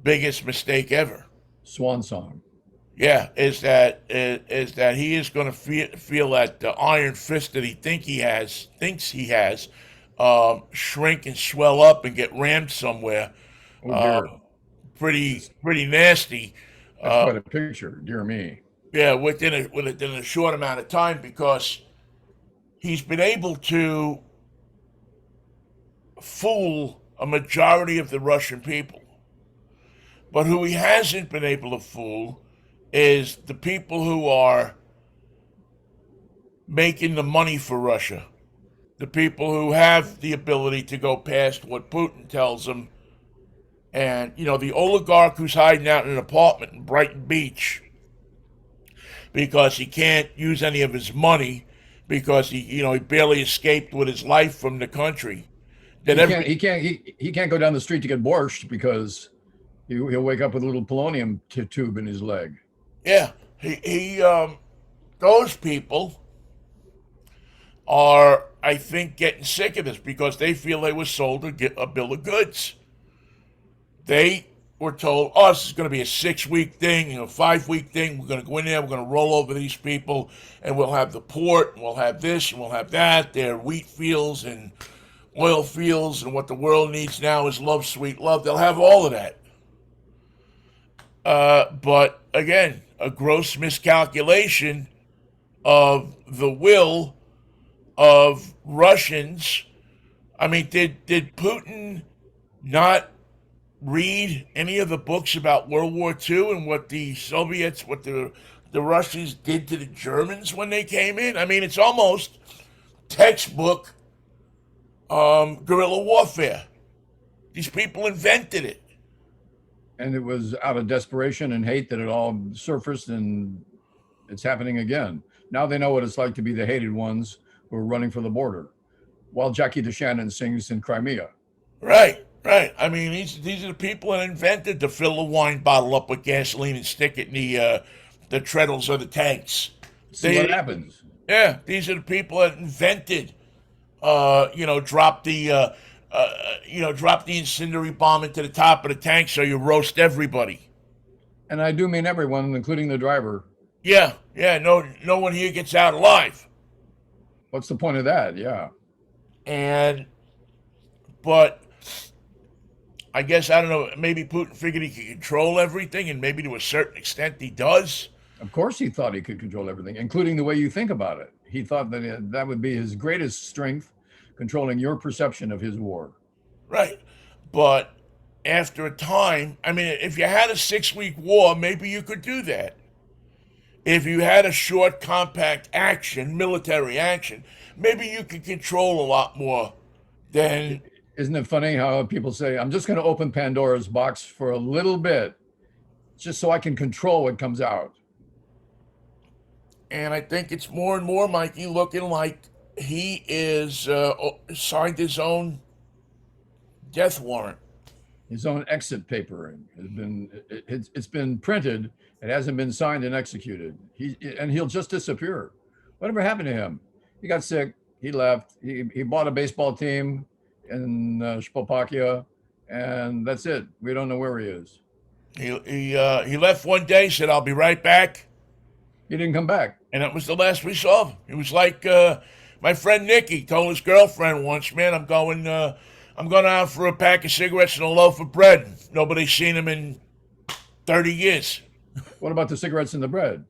[SPEAKER 3] biggest mistake ever.
[SPEAKER 1] Swan song.
[SPEAKER 3] Yeah, is that he is going to feel that the iron fist that thinks he has, shrink and swell up and get rammed somewhere,
[SPEAKER 1] Oh dear,
[SPEAKER 3] pretty nasty.
[SPEAKER 1] that's quite a picture. Dear me.
[SPEAKER 3] Yeah, within a short amount of time because he's been able to fool a majority of the Russian people. But who he hasn't been able to fool is the people who are making the money for Russia. The people who have the ability to go past what Putin tells them. And, the oligarch who's hiding out in an apartment in Brighton Beach because he can't use any of his money because he barely escaped with his life from the country. That
[SPEAKER 1] He can't.
[SPEAKER 3] every
[SPEAKER 1] He can't. He can't go down the street to get borscht because he'll wake up with a little polonium tube in his leg.
[SPEAKER 3] Yeah, he those people are, I think, getting sick of this because they feel they were sold a bill of goods. They were told, "Oh, this is going to be a 6 week thing, 5 week thing. We're going to go in there, we're going to roll over these people, and we'll have the port, and we'll have this, and we'll have that. Their wheat fields and oil fields, and what the world needs now is love, sweet love. They'll have all of that." But again, a gross miscalculation of the will of Russians. I mean, did Putin not read any of the books about World War II and what the Soviets, what the Russians did to the Germans when they came in? I mean, it's almost textbook guerrilla warfare. These people invented it.
[SPEAKER 1] And it was out of desperation and hate that it all surfaced, and it's happening again. Now they know what it's like to be the hated ones who are running for the border, while Jackie DeShannon sings in Crimea.
[SPEAKER 3] Right, right. I mean, these are the people that invented to fill a wine bottle up with gasoline and stick it in the treadles of the tanks.
[SPEAKER 1] See what
[SPEAKER 3] They,
[SPEAKER 1] happens.
[SPEAKER 3] yeah, these are the people that invented, drop the incendiary bomb into the top of the tank so you roast everybody.
[SPEAKER 1] And I do mean everyone, including the driver.
[SPEAKER 3] Yeah, yeah. No one here gets out alive.
[SPEAKER 1] What's the point of that? Yeah.
[SPEAKER 3] And but I guess, I don't know, maybe Putin figured he could control everything, and maybe to a certain extent he does.
[SPEAKER 1] Of course, he thought he could control everything, including the way you think about it. He thought that that would be his greatest strength, controlling your perception of his war.
[SPEAKER 3] Right. But after a time, I mean, if you had a 6 week war, maybe you could do that. If you had a short, compact action, military action, maybe you could control a lot more than.
[SPEAKER 1] Isn't it funny how people say, I'm just going to open Pandora's box for a little bit, just so I can control what comes out?
[SPEAKER 3] And I think it's more and more, Mikey, looking like he is signed his own death warrant.
[SPEAKER 1] His own exit paper has been, it's been printed. It hasn't been signed and executed. He'll just disappear. Whatever happened to him? He got sick. He left. He bought a baseball team in Slovakia, and that's it. We don't know where he is.
[SPEAKER 3] He left one day, said, "I'll be right back."
[SPEAKER 1] He didn't come back.
[SPEAKER 3] And that was the last we saw of him. It was like my friend Nicky told his girlfriend once, "Man, I'm going out for a pack of cigarettes and a loaf of bread." Nobody's seen him in 30 years.
[SPEAKER 1] What about the cigarettes and the bread?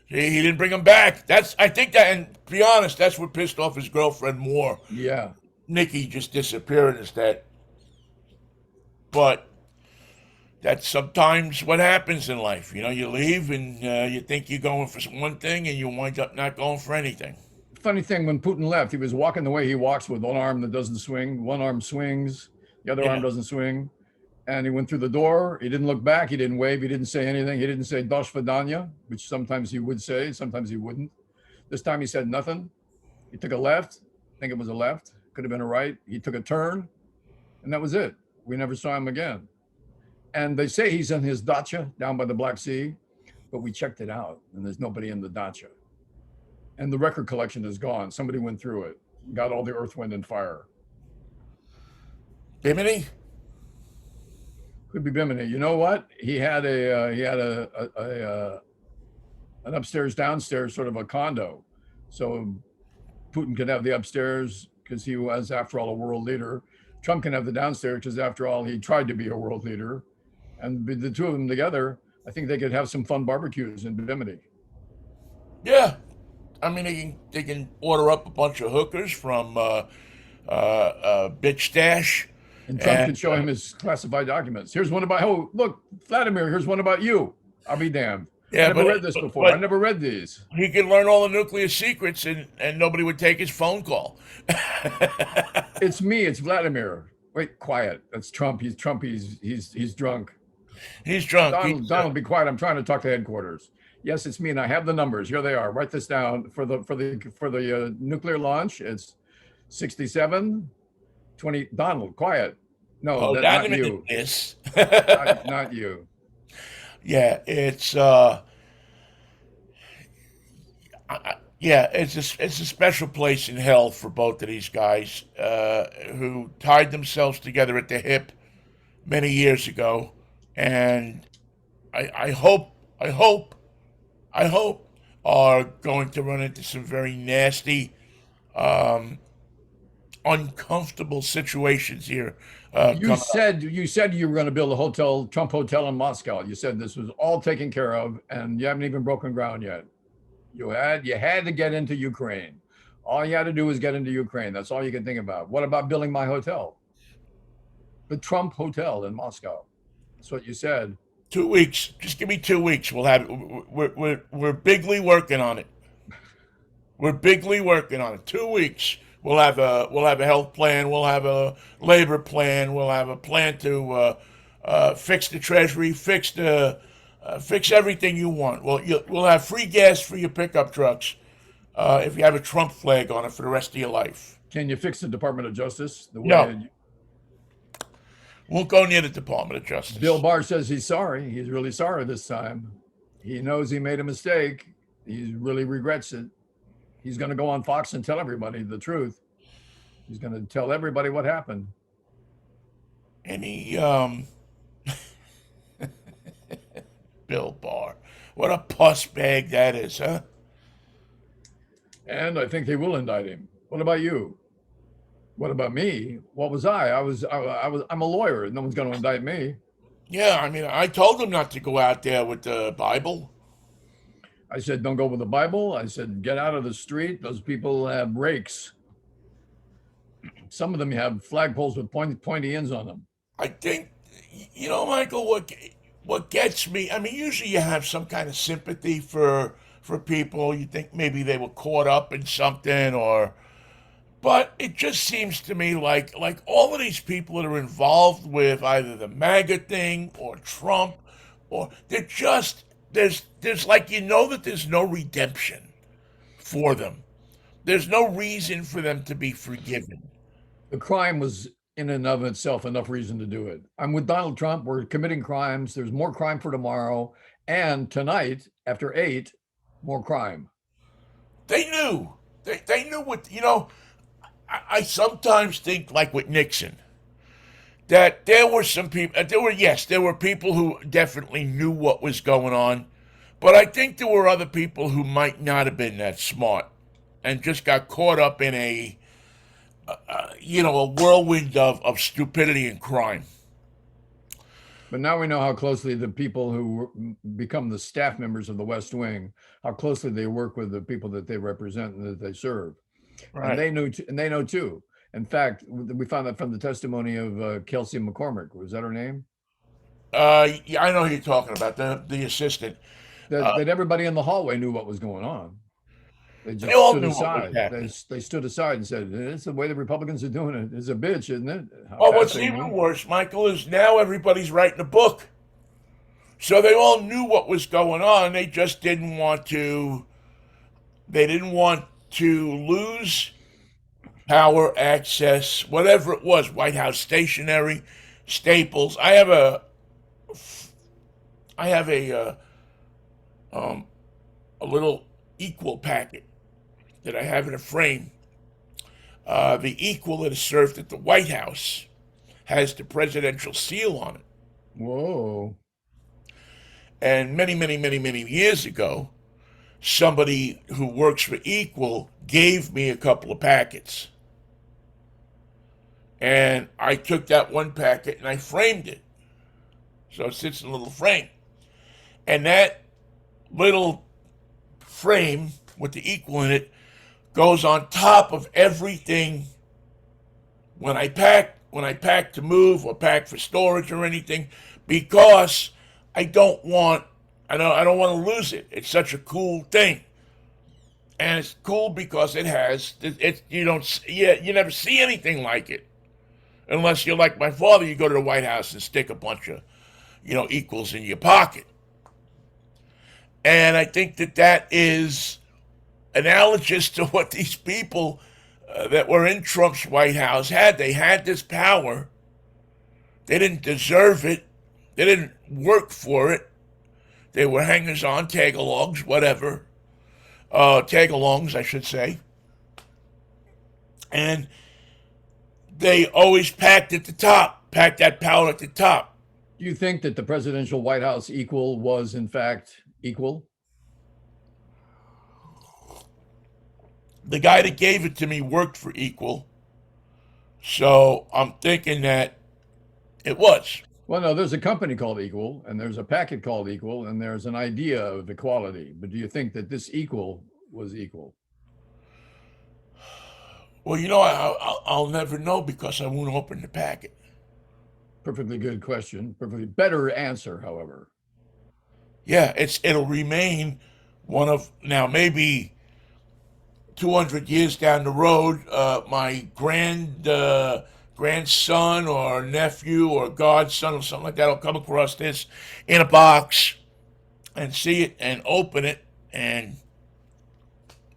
[SPEAKER 3] He didn't bring them back. I think that, and to be honest, that's what pissed off his girlfriend more.
[SPEAKER 1] Yeah.
[SPEAKER 3] Nicky just disappearing instead. But that's sometimes what happens in life. You know, you leave and you think you're going for one thing and you wind up not going for anything.
[SPEAKER 1] Funny thing, when Putin left, he was walking the way he walks with one arm that doesn't swing. One arm swings, the other arm doesn't swing. And he went through the door. He didn't look back. He didn't wave. He didn't say anything. He didn't say "Do svidaniya," which sometimes he would say, sometimes he wouldn't. This time he said nothing. He took a left. I think it was a left. Could have been a right. He took a turn, and that was it. We never saw him again. And they say he's in his dacha down by the Black Sea, but we checked it out, and there's nobody in the dacha. And the record collection is gone. Somebody went through it, got all the earth, wind, and fire.
[SPEAKER 3] Bimini?
[SPEAKER 1] Could be Bimini. You know what? He had an upstairs, downstairs sort of a condo, so Putin could have the upstairs because he was, after all, a world leader. Trump can have the downstairs because, after all, he tried to be a world leader. And the two of them together, I think they could have some fun barbecues in Bimini.
[SPEAKER 3] Yeah, I mean they can order up a bunch of hookers from Bitch Stash.
[SPEAKER 1] And Trump can show him his classified documents. Here's one about, oh, look, Vladimir, here's one about you. I'll be damned.
[SPEAKER 3] Yeah,
[SPEAKER 1] I never read this before. I never read these.
[SPEAKER 3] He could learn all the nuclear secrets and nobody would take his phone call.
[SPEAKER 1] It's me. It's Vladimir. Wait, quiet. That's Trump. He's drunk.
[SPEAKER 3] He's drunk.
[SPEAKER 1] Donald, be quiet. I'm trying to talk to headquarters. Yes, it's me, and I have the numbers. Here they are. Write this down for the nuclear launch. It's 67, 20. Donald, quiet. No, that's not you.
[SPEAKER 3] This.
[SPEAKER 1] not you.
[SPEAKER 3] Yeah, it's it's a special place in hell for both of these guys who tied themselves together at the hip many years ago, and I hope are going to run into some very nasty, uncomfortable situations here.
[SPEAKER 1] You said you were going to build a Trump hotel in Moscow. You said this was all taken care of, and you haven't even broken ground yet. You had to get into Ukraine. All you had to do was get into Ukraine. That's all you can think about. What about building my hotel? The Trump Hotel in Moscow. That's what you said.
[SPEAKER 3] 2 weeks. Just give me 2 weeks. We'll have it. We're bigly working on it. We're bigly working on it. 2 weeks. We'll have a health plan. We'll have a labor plan. We'll have a plan to fix the treasury, fix everything you want. We'll have free gas for your pickup trucks if you have a Trump flag on it for the rest of your life.
[SPEAKER 1] Can you fix the Department of Justice?
[SPEAKER 3] No. Won't go near the Department of Justice.
[SPEAKER 1] Bill Barr says he's sorry. He's really sorry this time. He knows he made a mistake. He really regrets it. He's going to go on Fox and tell everybody the truth. He's going to tell everybody what happened.
[SPEAKER 3] And he, Bill Barr, what a puss bag that is, huh?
[SPEAKER 1] And I think they will indict him. What about you? What about me? What was I? I'm a lawyer. No one's going to indict me.
[SPEAKER 3] Yeah, I mean, I told him not to go out there with the Bible.
[SPEAKER 1] I said, don't go with the Bible. I said, get out of the street. Those people have rakes. Some of them have flagpoles with pointy ends on them.
[SPEAKER 3] I think, Michael, what gets me. I mean, usually you have some kind of sympathy for people. You think maybe they were caught up in something, or but it just seems to me like all of these people that are involved with either the MAGA thing or Trump, or they're just there's like that there's no redemption for them. There's no reason for them to be forgiven.
[SPEAKER 1] The crime was in and of itself enough reason to do it. I'm with Donald Trump. We're committing crimes. There's more crime for tomorrow. And tonight, after 8, more crime.
[SPEAKER 3] They knew. They knew what I sometimes think like with Nixon that there were some people. There were people who definitely knew what was going on, but I think there were other people who might not have been that smart and just got caught up in a whirlwind of stupidity and crime.
[SPEAKER 1] But now we know how closely the people who become the staff members of the West Wing, how closely they work with the people that they represent and that they serve. And
[SPEAKER 3] Right.
[SPEAKER 1] they knew, and they know too. In fact, we found that from the testimony of Kelsey McCormick. Was that her name?
[SPEAKER 3] Yeah, I know who you're talking about, the assistant.
[SPEAKER 1] That everybody in the hallway knew what was going on. They
[SPEAKER 3] They
[SPEAKER 1] just
[SPEAKER 3] all
[SPEAKER 1] stood
[SPEAKER 3] knew what was
[SPEAKER 1] aside.
[SPEAKER 3] happening.
[SPEAKER 1] They stood aside and said, "It's the way the Republicans are doing it. It's a bitch, isn't it? How
[SPEAKER 3] Well,
[SPEAKER 1] fast
[SPEAKER 3] what's
[SPEAKER 1] they
[SPEAKER 3] even
[SPEAKER 1] move."
[SPEAKER 3] worse, Michael, is now everybody's writing a book. So they all knew what was going on. They just didn't want to. They didn't want to lose power, access, whatever it was. White House stationery, Staples. I have um, a little equal packet that I have in a frame. The equal that is served at the White House has the presidential seal on it.
[SPEAKER 1] Whoa.
[SPEAKER 3] And many, many, many, many years ago, somebody who works for Equal gave me a couple of packets. And I took that one packet and I framed it. So it sits in a little frame. And that little frame with the Equal in it goes on top of everything when I pack to move or pack for storage or anything, because I don't want to lose it. It's such a cool thing. And it's cool because it has it you don't yeah, you never see anything like it. Unless you're like my father, you go to the White House and stick a bunch of, equals in your pocket. And I think that is analogous to what these people that were in Trump's White House had. They had this power. They didn't deserve it. They didn't work for it. They were hangers on, tag-alongs, whatever. Tag-alongs, I should say. And they always packed at the top, packed that power at the top.
[SPEAKER 1] Do you think that the presidential White House equal was in fact equal?
[SPEAKER 3] The guy that gave it to me worked for Equal. So I'm thinking that it was.
[SPEAKER 1] Well, no, there's a company called Equal, and there's a packet called Equal, and there's an idea of equality. But do you think that this equal was equal?
[SPEAKER 3] Well, I'll never know because I won't open the packet.
[SPEAKER 1] Perfectly good question. Perfectly better answer, however.
[SPEAKER 3] Yeah, it'll remain one of now maybe 200 years down the road. My grandson or nephew or godson or something like that will come across this in a box and see it and open it and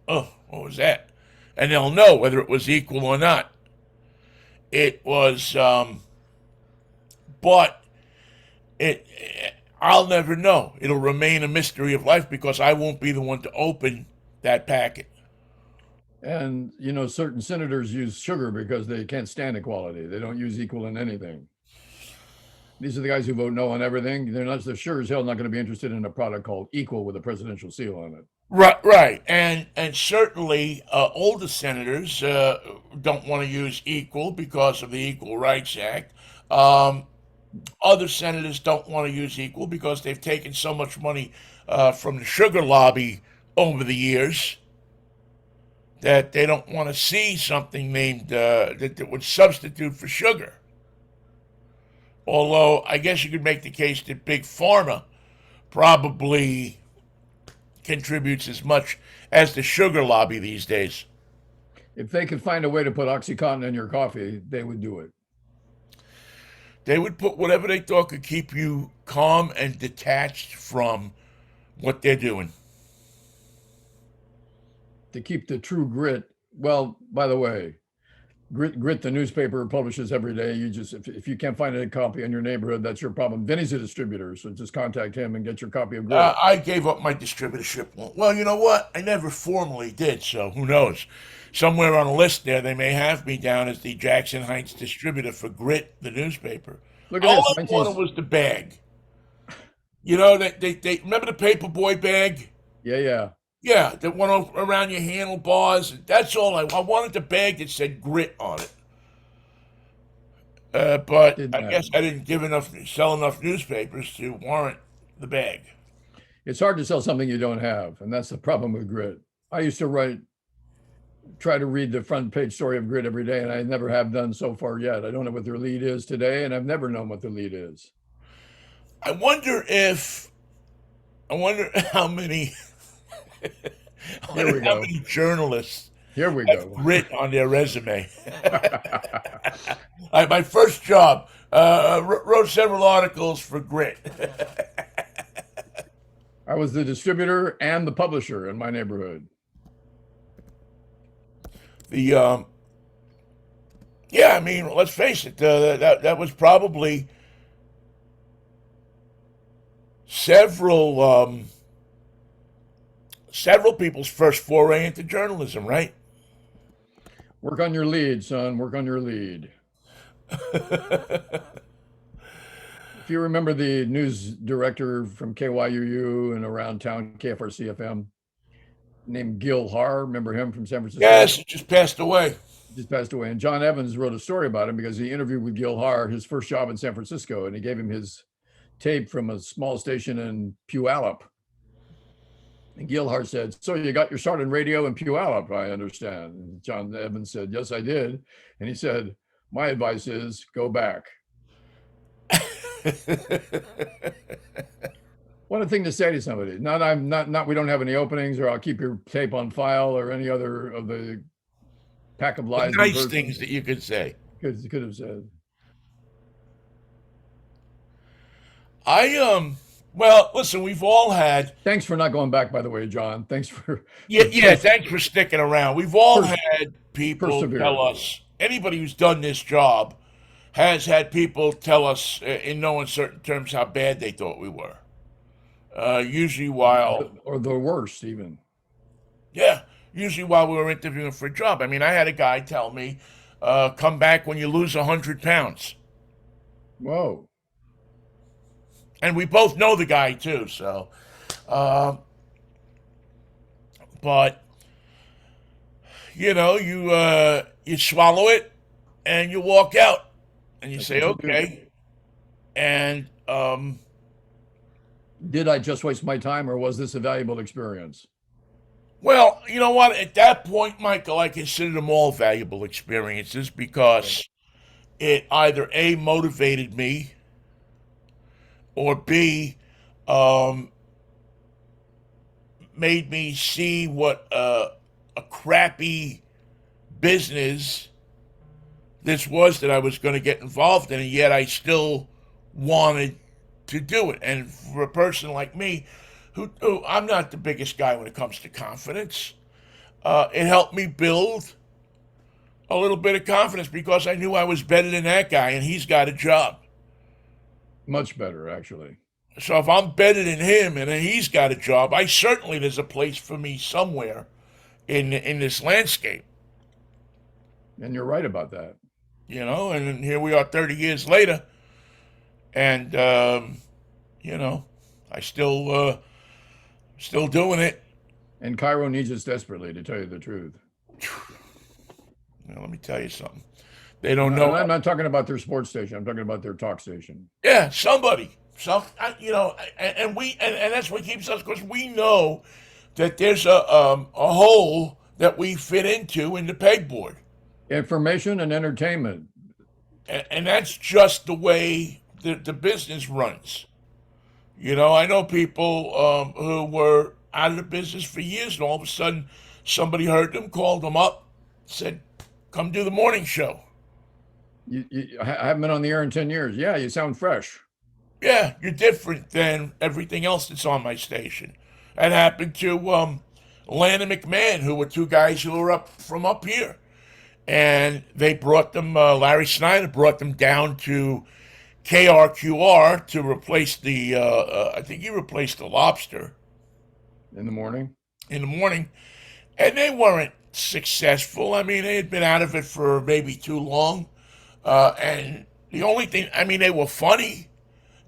[SPEAKER 3] oh, what was that? And they'll know whether it was equal or not. It was, but it. I'll never know. It'll remain a mystery of life because I won't be the one to open that packet.
[SPEAKER 1] And certain senators use sugar because they can't stand equality. They don't use equal in anything. These are the guys who vote no on everything. They're sure as hell not going to be interested in a product called Equal with a presidential seal on it.
[SPEAKER 3] Right, right, and certainly older senators don't want to use equal because of the Equal Rights Act. Um, Other senators don't want to use equal because they've taken so much money from the sugar lobby over the years that they don't want to see something named that would substitute for sugar. Although I guess you could make the case that big pharma probably contributes as much as the sugar lobby these days.
[SPEAKER 1] If they could find a way to put OxyContin in your coffee, they would do it.
[SPEAKER 3] They would put whatever they thought could keep you calm and detached from what they're doing.
[SPEAKER 1] To keep the true grit. Well, by the way, Grit, the newspaper publishes every day. You just, if you can't find a copy in your neighborhood, that's your problem. Vinnie's a distributor, so just contact him and get your copy of Grit.
[SPEAKER 3] I gave up my distributorship. Well, you know what? I never formally did, so who knows? Somewhere on a list there, they may have me down as the Jackson Heights distributor for Grit, the newspaper.
[SPEAKER 1] Look at
[SPEAKER 3] All
[SPEAKER 1] this,
[SPEAKER 3] I
[SPEAKER 1] 19...
[SPEAKER 3] wanted was the bag. You know, they remember the paperboy bag?
[SPEAKER 1] Yeah.
[SPEAKER 3] Yeah, that went around your handlebars. That's all I wanted the bag that said Grit on it. But I guess I didn't sell enough newspapers to warrant the bag.
[SPEAKER 1] It's hard to sell something you don't have, and that's the problem with Grit. I used to try to read the front page story of Grit every day, and I never have done so far yet. I don't know what their lead is today, and I've never known what their lead is.
[SPEAKER 3] I wonder how many how many journalists
[SPEAKER 1] have
[SPEAKER 3] Grit on their resume. My first job, wrote several articles for Grit.
[SPEAKER 1] I was the distributor and the publisher in my neighborhood.
[SPEAKER 3] Yeah, I mean, let's face it, that was probably several people's first foray into journalism, right?
[SPEAKER 1] Work on your lead, son. Work on your lead. If you remember the news director from KYUU and around town, KFRC FM, named Gil Har, remember him from San Francisco?
[SPEAKER 3] Yes, he just passed away.
[SPEAKER 1] And John Evans wrote a story about him because he interviewed with Gil Har, his first job in San Francisco, and he gave him his tape from a small station in Puyallup. And Gil Har said, "So you got your start in radio in Puyallup, I understand." And John Evans said, "Yes, I did." And he said, "My advice is go back." What a thing to say to somebody. Not we don't have any openings, or I'll keep your tape on file, or any other of the pack of lies.
[SPEAKER 3] Nice things that you could say.
[SPEAKER 1] Could have said.
[SPEAKER 3] Well, listen, we've all had.
[SPEAKER 1] Thanks for not going back, by the way, John. Thanks for.
[SPEAKER 3] Yeah. Thanks for sticking around. We've all had people tell us. Anybody who's done this job has had people tell us in no uncertain terms how bad they thought we were. Usually
[SPEAKER 1] or the worst even.
[SPEAKER 3] Yeah, usually while we were interviewing for a job. I mean, I had a guy tell me, "Come back when you lose 100 pounds."
[SPEAKER 1] Whoa.
[SPEAKER 3] And we both know the guy too, so. But you swallow it and you walk out and you say, "Okay." And
[SPEAKER 1] did I just waste my time, or was this a valuable experience?
[SPEAKER 3] Well, you know what? At that point, Michael, I consider them all valuable experiences because it either A, motivated me, or B, made me see what a crappy business this was that I was going to get involved in, and yet I still wanted to do it. And for a person like me, who I'm not the biggest guy when it comes to confidence, it helped me build a little bit of confidence because I knew I was better than that guy, and he's got a job.
[SPEAKER 1] Much better, actually.
[SPEAKER 3] So if I'm better than him and he's got a job, there's a place for me somewhere in this landscape.
[SPEAKER 1] And you're right about that.
[SPEAKER 3] And here we are 30 years later, and you know, I still doing it.
[SPEAKER 1] And Cairo needs us desperately, to tell you the truth.
[SPEAKER 3] You know, let me tell you something. They don't
[SPEAKER 1] And
[SPEAKER 3] know.
[SPEAKER 1] I'm not talking about their sports station. I'm talking about their talk station.
[SPEAKER 3] Yeah, somebody, you know, and that's what keeps us, because we know that there's a hole that we fit into in the pegboard,
[SPEAKER 1] Information and entertainment.
[SPEAKER 3] and that's just the way the business runs. You know, I know people who were out of the business for years, and all of a sudden somebody heard them, called them up, said, "Come do the morning show."
[SPEAKER 1] I haven't been on the air in 10 years. Yeah, you sound fresh.
[SPEAKER 3] Yeah, you're different than everything else that's on my station. That happened to Lan and McMahon, who were two guys who were up from up here, and they brought them. Larry Snyder brought them down to KRQR to replace the. I think he replaced the Lobster
[SPEAKER 1] In the morning.
[SPEAKER 3] in the morning, and they weren't successful. I mean, they had been out of it for maybe too long, and the only thing, I mean, they were funny,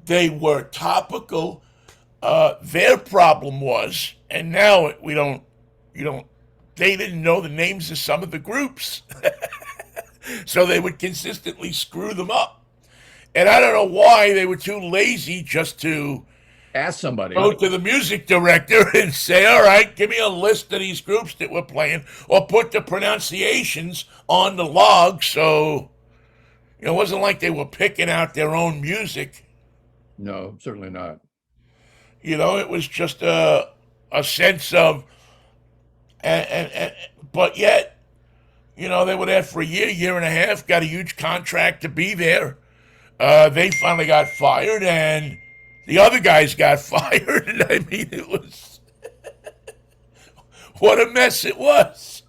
[SPEAKER 3] they were topical. Their problem was, and now we don't, you don't, they didn't know the names of some of the groups, so they would consistently screw them up. And I don't know why they were too lazy just to
[SPEAKER 1] Ask somebody.
[SPEAKER 3] go to the music director and say, all right, give me a list of these groups that we're playing, or put the pronunciations on the log. So, you know, it wasn't like they were picking out their own music.
[SPEAKER 1] No, certainly not.
[SPEAKER 3] You know, it was just a sense of, but yet, you know, they were there for a year and a half, got a huge contract to be there. They finally got fired, and the other guys got fired. And I mean, it was what a mess it was.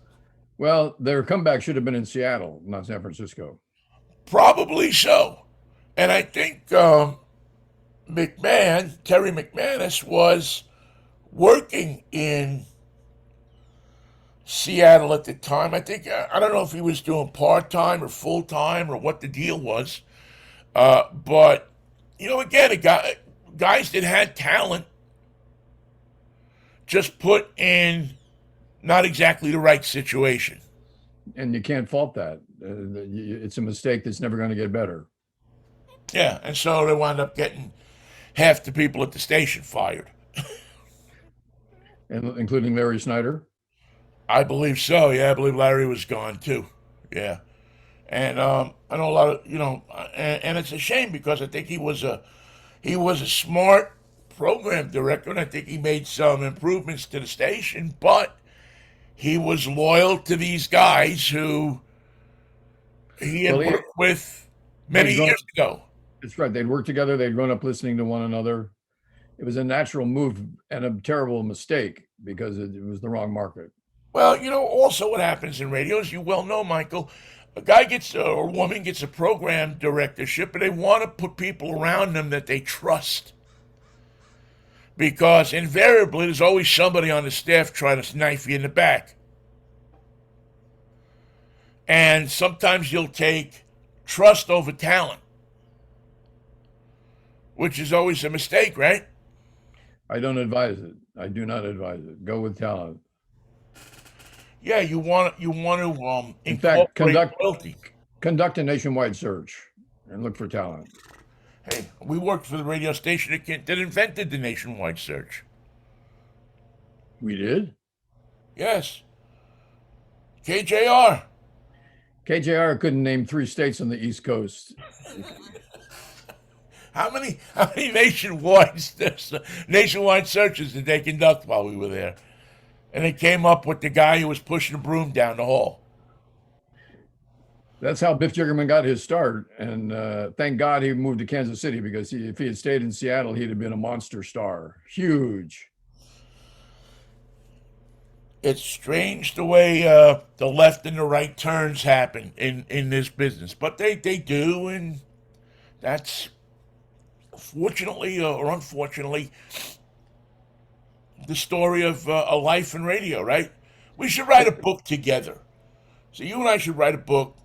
[SPEAKER 1] Well, their comeback should have been in Seattle, not San Francisco.
[SPEAKER 3] Probably so. And I think Terry McManus, was working in Seattle at the time. I think, I don't know if he was doing part time or full time or what the deal was. But, you know, again, guys that had talent just put in not exactly the right situation.
[SPEAKER 1] And you can't fault that. It's a mistake that's never going to get better.
[SPEAKER 3] Yeah, and so they wound up getting half the people at the station fired.
[SPEAKER 1] And including Larry Snyder.
[SPEAKER 3] I believe so. Yeah, I believe Larry was gone too. Yeah, and I know a lot of, you know, and it's a shame, because I think he was a smart program director, and I think he made some improvements to the station, but he was loyal to these guys who he had
[SPEAKER 1] Well,
[SPEAKER 3] worked with many
[SPEAKER 1] grown,
[SPEAKER 3] years ago.
[SPEAKER 1] that's right. They'd worked together. They'd grown up listening to one another. It was a natural move and a terrible mistake because it was the wrong market.
[SPEAKER 3] Well, you know, also what happens in radio, as you well know, Michael, a guy gets or a woman gets a program directorship, and they want to put people around them that they trust. Because invariably, there's always somebody on the staff trying to knife you in the back. And sometimes you'll take trust over talent, which is always a mistake, right?
[SPEAKER 1] I don't advise it. I do not advise it. Go with talent.
[SPEAKER 3] Yeah, you want to
[SPEAKER 1] In fact,
[SPEAKER 3] incorporate loyalty.
[SPEAKER 1] conduct a nationwide search and look for talent.
[SPEAKER 3] Hey, we worked for the radio station that invented the nationwide search.
[SPEAKER 1] We did.
[SPEAKER 3] Yes, KJR.
[SPEAKER 1] KJR couldn't name 3 states on the East Coast.
[SPEAKER 3] How many nationwide searches did they conduct while we were there? And they came up with the guy who was pushing a broom down the hall.
[SPEAKER 1] That's how Biff Jiggerman got his start. And thank God he moved to Kansas City, because if he had stayed in Seattle, he'd have been a monster star. Huge.
[SPEAKER 3] It's strange the way the left and the right turns happen in this business, but they do, and that's fortunately or unfortunately the story of a life in radio, right? We should write a book together. So you and I should write a book,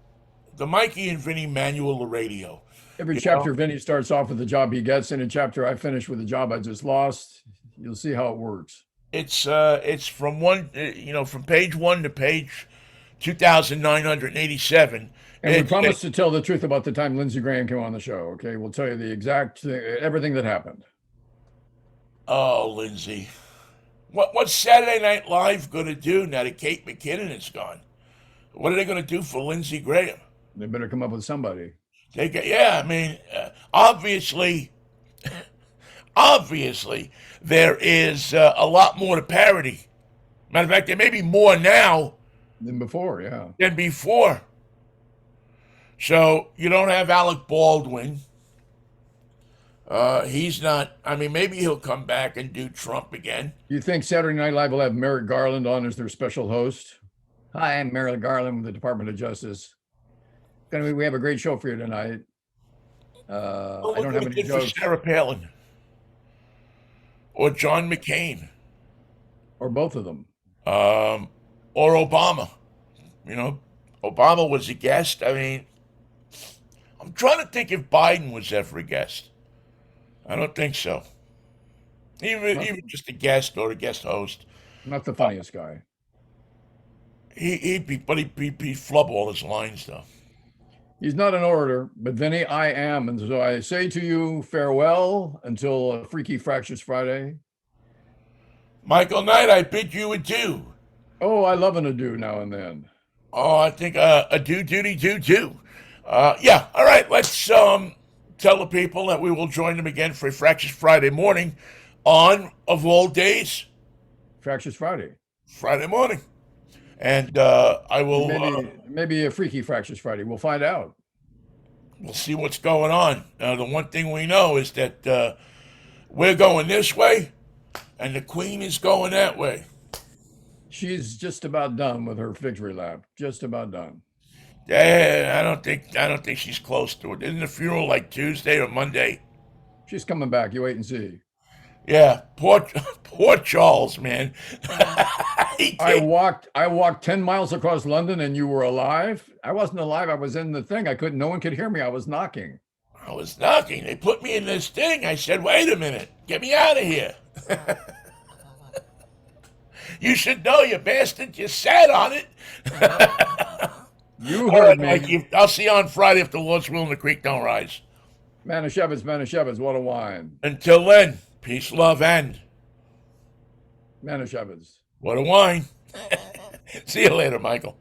[SPEAKER 3] the Mikey and Vinnie Manual of Radio.
[SPEAKER 1] Every
[SPEAKER 3] You know,
[SPEAKER 1] chapter Vinny starts off with the job he gets, and a chapter I finish with the job I just lost. You'll see how it works.
[SPEAKER 3] it's from from page 1 to page 2,987.
[SPEAKER 1] And we
[SPEAKER 3] It's
[SPEAKER 1] promise to tell the truth about the time Lindsey Graham came on the show. Okay, we'll tell you the exact everything that happened.
[SPEAKER 3] oh, Lindsay, what's Saturday Night Live going to do now that Kate McKinnon is gone? What are they going to do for Lindsey Graham?
[SPEAKER 1] They better come up with somebody.
[SPEAKER 3] Yeah, I mean, obviously, there is a lot more to parody. Matter of fact, there may be more now
[SPEAKER 1] Than before, yeah.
[SPEAKER 3] than before. So you don't have Alec Baldwin. He's not. I mean, maybe he'll come back and do Trump again.
[SPEAKER 1] You think Saturday Night Live will have Merrick Garland on as their special host? Hi, I'm Merrick Garland with the Department of Justice. We have a great show for you tonight.
[SPEAKER 3] Well,
[SPEAKER 1] I
[SPEAKER 3] look
[SPEAKER 1] don't
[SPEAKER 3] what
[SPEAKER 1] have
[SPEAKER 3] he
[SPEAKER 1] any
[SPEAKER 3] did for
[SPEAKER 1] jokes.
[SPEAKER 3] Sarah Palin or John McCain
[SPEAKER 1] Or both of them.
[SPEAKER 3] or Obama. You know, Obama was a guest. I mean, I'm trying to think if Biden was ever a guest. I don't think so. Even just a guest or a guest host.
[SPEAKER 1] Not the funniest guy.
[SPEAKER 3] He'd flub all his lines though.
[SPEAKER 1] He's not an orator, but Vinny, I am. And so I say to you, farewell until Freaky Fractures Friday.
[SPEAKER 3] Michael Knight, I bid you adieu.
[SPEAKER 1] Oh, I love an adieu now and then.
[SPEAKER 3] Oh, I think adieu, duty, do. Yeah, all right, let's tell the people that we will join them again for a Fractures Friday morning on, of all days,
[SPEAKER 1] Fractures Friday.
[SPEAKER 3] Friday morning. And I will.
[SPEAKER 1] Maybe a Freaky Fractures Friday. We'll find out.
[SPEAKER 3] We'll see what's going on. The one thing we know is that we're going this way, and the Queen is going that way.
[SPEAKER 1] She's just about done with her victory lap. Just about done.
[SPEAKER 3] Yeah, I don't think she's close to it. Isn't the funeral like Tuesday or Monday?
[SPEAKER 1] She's coming back. You wait and see.
[SPEAKER 3] Yeah, poor Charles, man.
[SPEAKER 1] I walked 10 miles across London and you were alive. I wasn't alive. I was in the thing. No one could hear me. I was knocking.
[SPEAKER 3] I was knocking. They put me in this thing. I said, wait a minute. Get me out of here. You should know, you bastard. You sat on it.
[SPEAKER 1] You heard me.
[SPEAKER 3] Mikey, I'll see you on Friday if the Lord's will and the creek don't rise.
[SPEAKER 1] Manischewitz, what a wine.
[SPEAKER 3] Until then, peace, love, and
[SPEAKER 1] Manischewitz.
[SPEAKER 3] what a wine. See you later, Michael.